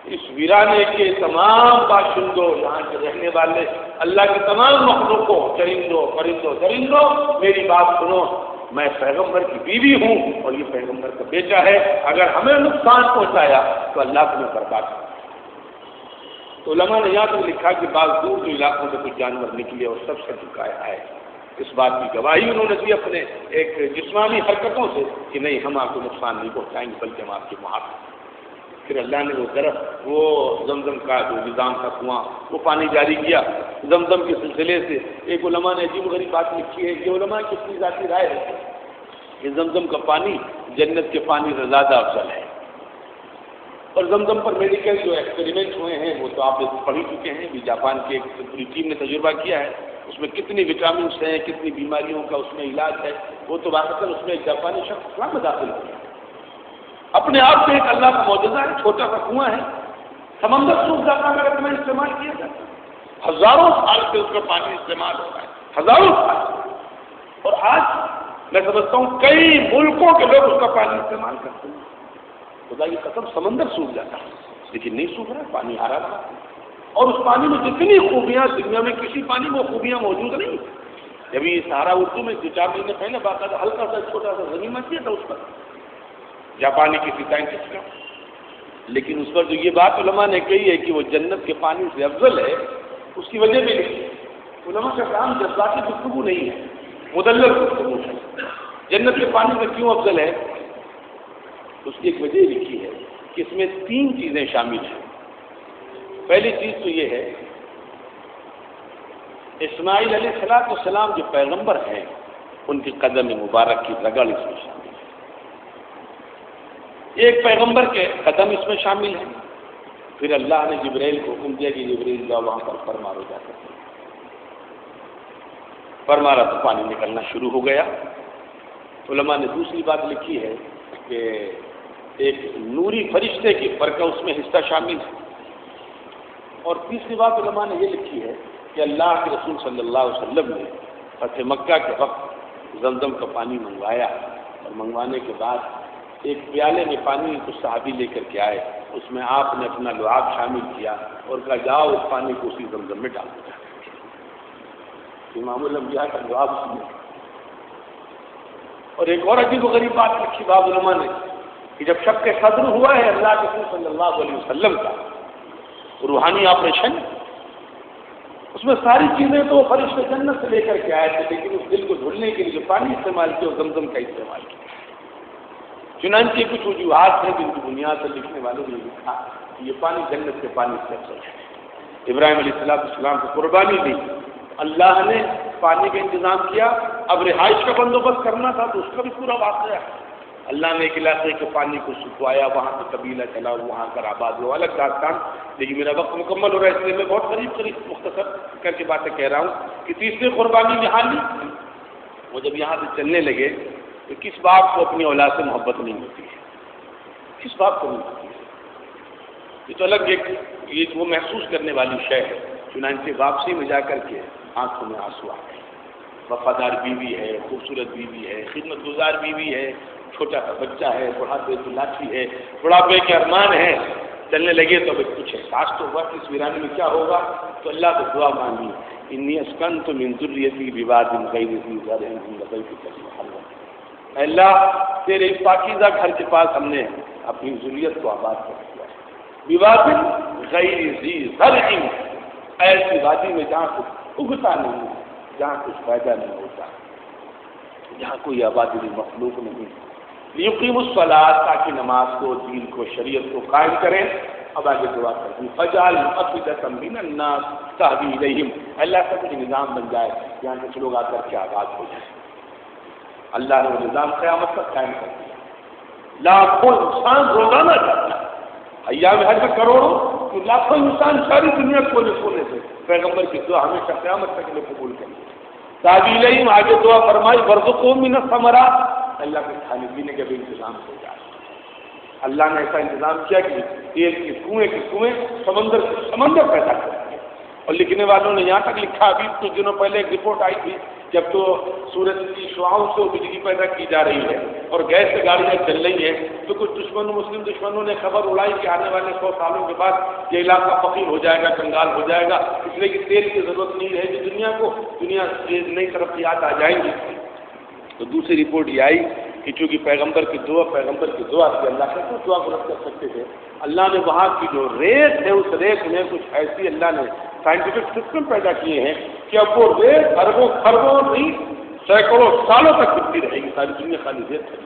اس ویرانے کے تمام باشندوں، یہاں کے رہنے والے، اللہ کے تمام مخلوقوں، چرندوں پرندوں درندوں، میری بات سنو، میں پیغمبر کی بیوی ہوں اور یہ پیغمبر کا بیٹا ہے، اگر ہمیں نقصان پہنچایا تو اللہ کو میں برباد کروں۔ تو علماء نے یہاں تک لکھا کہ بعض دور دور علاقوں سے کچھ جانور نکلے اور سب سے چکائے آئے، اس بات کی گواہی انہوں نے دی اپنے ایک جسمانی حرکتوں سے کہ نہیں ہم آپ کو نقصان نہیں پہنچائیں گے بلکہ ہم آپ کے محافظ۔ پھر اللہ نے وہ درخت، وہ زمزم کا جو نظام کا کنواں، وہ پانی جاری کیا زمزم کے سلسلے سے۔ ایک علماء نے عجیب و غریب بات لکھی ہے کہ علماء کی اپنی ذاتی رائے ہے کہ زمزم کا پانی جنت کے پانی سے زیادہ افضل ہے۔ اور زمزم پر میڈیکل جو ایکسپیریمنٹ ہوئے ہیں وہ تو آپ پڑھ ہی چکے ہیں، بھی جاپان کی ایک پوری ٹیم نے تجربہ کیا ہے، اس میں کتنی وٹامنس ہیں، کتنی بیماریوں کا اس میں علاج ہے، وہ تو واقعی اس میں ایک جاپانی شخص اسلام میں داخل ہو گیا۔ اپنے آپ سے ایک اللہ کا معجزہ ہے، چھوٹا سا کنواں ہے، سمندر سوکھ جاتا ہے اگر تمہیں استعمال کیا جاتا ہے، ہزاروں سال سے اس کا پانی استعمال ہو رہا ہے، ہزاروں سال سے۔ اور آج میں سمجھتا ہوں کئی ملکوں کے لوگ اس کا پانی استعمال کرتے ہیں۔ خدا کی قسم سمندر سوکھ جاتا ہے لیکن نہیں سوکھ رہا، پانی آ رہا ہے، اور اس پانی میں جتنی خوبیاں دنیا میں کسی پانی میں وہ خوبیاں موجود نہیں۔ جب یہ سہارا اردو میں 2-4 مہینے پہلے باقاعدہ ہلکا سا چھوٹا سا زمین مچیا تھا اس پر، جاپانی کسی سائنٹسٹ کا، لیکن اس پر جو یہ بات علماء نے کہی ہے کہ وہ جنت کے پانی سے افضل ہے، اس کی وجہ بھی لکھی۔ علماء کا کام جذباتی گفتگو نہیں ہے، مدلل گفتگو ہے۔ جنت کے پانی سے کیوں افضل ہے؟ اس کی ایک وجہ لکھی ہے کہ اس میں 3 چیزیں شامل ہیں۔ پہلی چیز تو یہ ہے اسماعیل علیہ السلام جو پیغمبر ہیں ان کی قدم مبارک کی رگڑ اس میں شامل ہے۔ ایک پیغمبر کے قدم اس میں شامل ہیں۔ پھر اللہ نے جبرائیل کو حکم دیا کہ جبرائیل جاؤ وہاں پر پر مارو جا کر، پر مارا تو پانی نکلنا شروع ہو گیا۔ علماء نے دوسری بات لکھی ہے کہ ایک نوری فرشتے کی برکت اس میں حصہ شامل ہے۔ اور تیسری بات علماء نے یہ لکھی ہے کہ اللہ کے رسول صلی اللہ علیہ وسلم نے فتح مکہ کے وقت زمزم کا پانی منگوایا، اور منگوانے کے بعد ایک پیالے میں پانی کچھ صحابی لے کر کے آئے، اس میں آپ نے اپنا لعاب شامل کیا اور کہا جاؤ اس پانی کو اسی زمزم میں ڈال دیا۔ امام الانبیاء کا لعاب اس میں۔ اور ایک اور عجیب و غریب بات لکھی بعض علماء نے کہ جب شق صدر ہوا ہے اللہ کے رسول صلی اللہ علیہ وسلم کا روحانی آپریشن، اس میں ساری چیزیں تو فرشتے جنت سے لے کر کے آئے تھے، لیکن اس دل کو دھلنے کے لیے جو پانی استعمال کیا وہ زمزم کا استعمال کیا۔ چنانچہ کچھ وجوہات ہیں جن کی بنیاد پر لکھنے والوں نے لکھا کہ یہ پانی جنت کے پانی سے افضل ہے۔ ابراہیم علیہ السلام کو قربانی دی، اللہ نے پانی کا انتظام کیا، اب رہائش کا بندوبست کرنا تھا تو اس کا بھی پورا واقعہ ہے۔ اللہ نے ایک علاقے کے پانی کو سکھوایا، وہاں سے قبیلہ چلا، وہاں کر آباد ہوا، الگ داستان۔ لیکن میرا وقت مکمل ہو رہا ہے، اس لیے میں بہت قریب مختصر کر کے باتیں کہہ رہا ہوں کہ تیسری قربانی یہاں لی۔ وہ جب یہاں سے چلنے لگے تو کس باپ کو اپنی اولاد سے محبت نہیں ہوتی ہے؟ کس باپ کو نہیں ہوتی ہے؟ یہ تو الگ ایک یہ وہ محسوس کرنے والی شے ہے۔ چنانچہ واپسی میں جا کر کے آنکھوں میں آنسو آ گئے۔ وفادار بیوی ہے، خوبصورت بیوی ہے، خدمت گزار بیوی ہے، چھوٹا سا بچہ ہے، بڑھاپے کی لاٹھی ہے، بڑھاپے کے ارمان ہے۔ چلنے لگے تو کچھ احساس تو ہوا کہ اس ویرانے میں کیا ہوگا، تو اللہ سے دعا مانگی، انی اسکنت من ذریتی بواد غیر ذی زرع عند بیتک المحرم۔ اے اللہ تیرے اس پاکیزہ گھر کے پاس ہم نے اپنی ذریت کو آباد کر دیا ہے، بواد غیر ذی زرع، ایسی وادی میں جہاں کچھ اگتا نہیں، جہاں کچھ پیدا نہیں ہوتا، جہاں کوئی آبادی مخلوق نہیں، لیقیم الصلاۃ، تاکہ نماز کو، دین کو، شریعت کو قائم کریں۔ اب آگے دعا کریں، فجعل افئدۃ من الناس تهوی الیہم، اللہ کا کچھ نظام بن جائے یہاں کچھ لوگ آ کر کے آباد ہو جائیں۔ اللہ نے وہ نظام قیامت تک قائم کر دیا۔ لاکھوں انسان روزانہ جاتا ہے، ایام حج میں کروڑوں، لاکھوں انسان ساری دنیا کونے کونے سے پیغمبر کی دعا ہمیشہ قیامت تک کے لیے قبول کریں۔ تهوی الیہم، آگے دعا فرمائی، وارزقھم من الثمرات، اللہ کے کھانے پینے کا بھی انتظام ہو جائے۔ اللہ نے ایسا انتظام کیا کہ تیل کے کنویں سمندر پیدا کر دیا۔ اور لکھنے والوں نے یہاں تک لکھا، ابھی کچھ دنوں پہلے ایک رپورٹ آئی تھی، جب تو سورج کی شعاؤں سے بجلی پیدا کی جا رہی ہے اور گیس سے گاڑیاں چل رہی ہیں، تو کچھ مسلم دشمنوں نے خبر اڑائی کہ آنے والے 100 سالوں کے بعد یہ علاقہ فقیر ہو جائے گا، کنگال ہو جائے گا، اس لیے کہ تیل کی ضرورت نہیں رہے گی دنیا کو، دنیا نئی ترقیات آ جائیں گی۔ تو دوسری رپورٹ یہ آئی کہ چونکہ پیغمبر کی دعا سے اللہ سے کچھ دعا کو رد کر سکتے تھے، اللہ نے وہاں کی جو ریت ہے اس ریت میں کچھ ایسی اللہ نے سائنٹیفک سسٹم پیدا کیے ہیں کہ اب وہ ریت اربوں خربوں نہیں سینکڑوں سالوں تک گرتی رہے گی، ساری دنیا خالی ریت ہے۔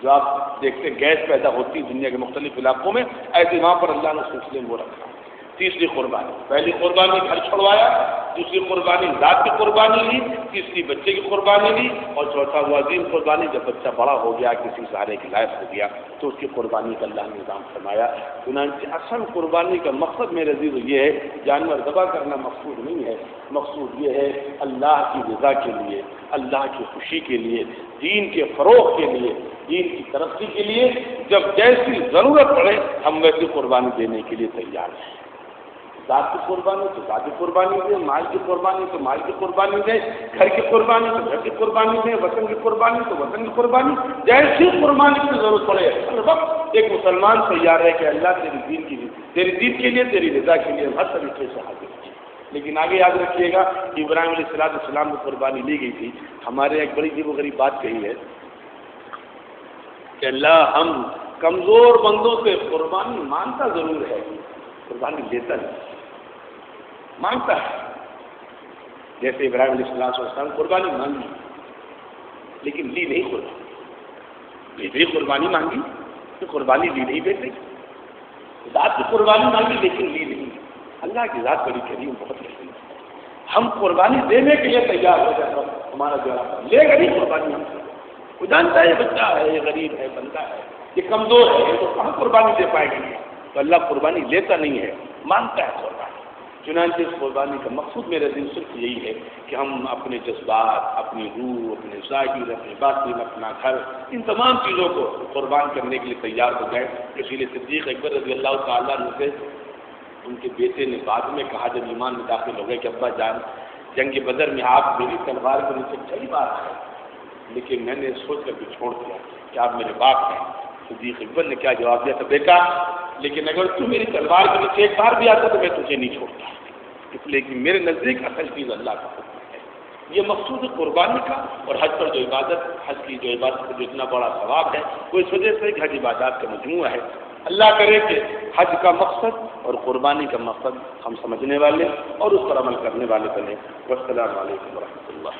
جو آپ دیکھتے گیس پیدا ہوتی دنیا کے مختلف علاقوں میں، ایسے وہاں پر اللہ نے سلسلے میں وہ رکھا۔ تیسری قربانی، پہلی قربانی گھر چھڑوایا، دوسری قربانی ذات کی قربانی لی، تیسری بچے کی قربانی لی، اور چوتھا وہ عظیم قربانی جب بچہ بڑا ہو گیا، کسی سہارے کے لائق ہو گیا تو اس کی قربانی کا اللہ نے نظام فرمایا۔ چنانچہ اصل قربانی کا مقصد میرے عزیز یہ ہے، جانور ذبح کرنا مقصود نہیں ہے، مقصود یہ ہے اللہ کی رضا کے لیے، اللہ کی خوشی کے لیے، دین کے فروغ کے لیے، دین کی ترقی کے لیے، جب جیسی ضرورت پڑے ہم ویسی قربانی دینے کے لیے تیار ہیں۔ ذات کی قربانی تو ذات کی قربانی دیں، مال کی قربانی تو مال کی قربانی دیں، گھر کی قربانی تو گھر کی قربانی دیں، وطن کی قربانی تو وطن کی قربانی، جیسی قربانی کی ضرورت پڑے ہر وقت ایک مسلمان تیار ہے کہ اللہ تیری دین کے لیے تیری رضا کے لیے ہر طریقے سے حاضر ہے۔ لیکن آگے یاد رکھیے گا کہ ابراہیم علیہ السلام کی قربانی لی گئی تھی۔ ہمارے ایک بڑی عجیب و غریب بات کہی ہے کہ اللہ ہم کمزور بندوں سے قربانی مانگتا ضرور ہے، قربانی لیتا نہیں، مانگتا ہے۔ جیسے ابراہیم علیہ السلام قربانی مانگی لیکن لی نہیں قربانی، لی قربانی مانگی تو قربانی لی نہیں بیٹے، ذات کی قربانی مانگی لیکن لی نہیں۔ اللہ کی ذات بڑی کریم، بہت رحیم، ہم قربانی دینے کے لیے تیار ہو جائے، ہمارا جواب لے گا نہیں قربانی ہم سے، وہ جانتا ہے یہ بچہ ہے، یہ غریب ہے، بندہ ہے، یہ کمزور ہے، تو کہاں قربانی دے پائے گی؟ تو اللہ قربانی لیتا نہیں ہے، مانگتا ہے قربانی۔ چنانچہ اس قربانی کا مقصود میرے دل صرف یہی ہے کہ ہم اپنے جذبات، اپنی روح، اپنے ظاہر، اپنے باطن، اپنا گھر، ان تمام چیزوں کو قربان کرنے کے لیے تیار ہو جائیں۔ اسی لیے صدیق اکبر رضی اللہ تعالیٰ عنہ سے ان کے بیٹے نے بعد میں کہا جب ایمان میں داخل ہو گئے کہ ابا جان جنگ بدر میں آپ میری تلوار کے نیچے کئی بار آئے، لیکن میں نے سوچ کر کے چھوڑ دیا کہ آپ میرے باپ ہیں۔ صدیق اکبر نے کیا جواب دیا تھا؟ بیٹا لیکن اگر تو میری تلوار کے نیچے ایک بار بھی آتا تو میں تجھے نہیں چھوڑتا، اس لیے کہ میرے نزدیک اصل چیز اللہ کا حکم ہے۔ یہ مقصود قربانی کا، اور حج پر جو عبادت، حج کی جو عبادت کا جو اتنا بڑا ثواب ہے وہ اس وجہ سے کہ حج عبادات کا مجموعہ ہے۔ اللہ کرے کہ حج کا مقصد اور قربانی کا مقصد ہم سمجھنے والے اور اس پر عمل کرنے والے بنے۔ والسلام علیکم ورحمۃ اللہ۔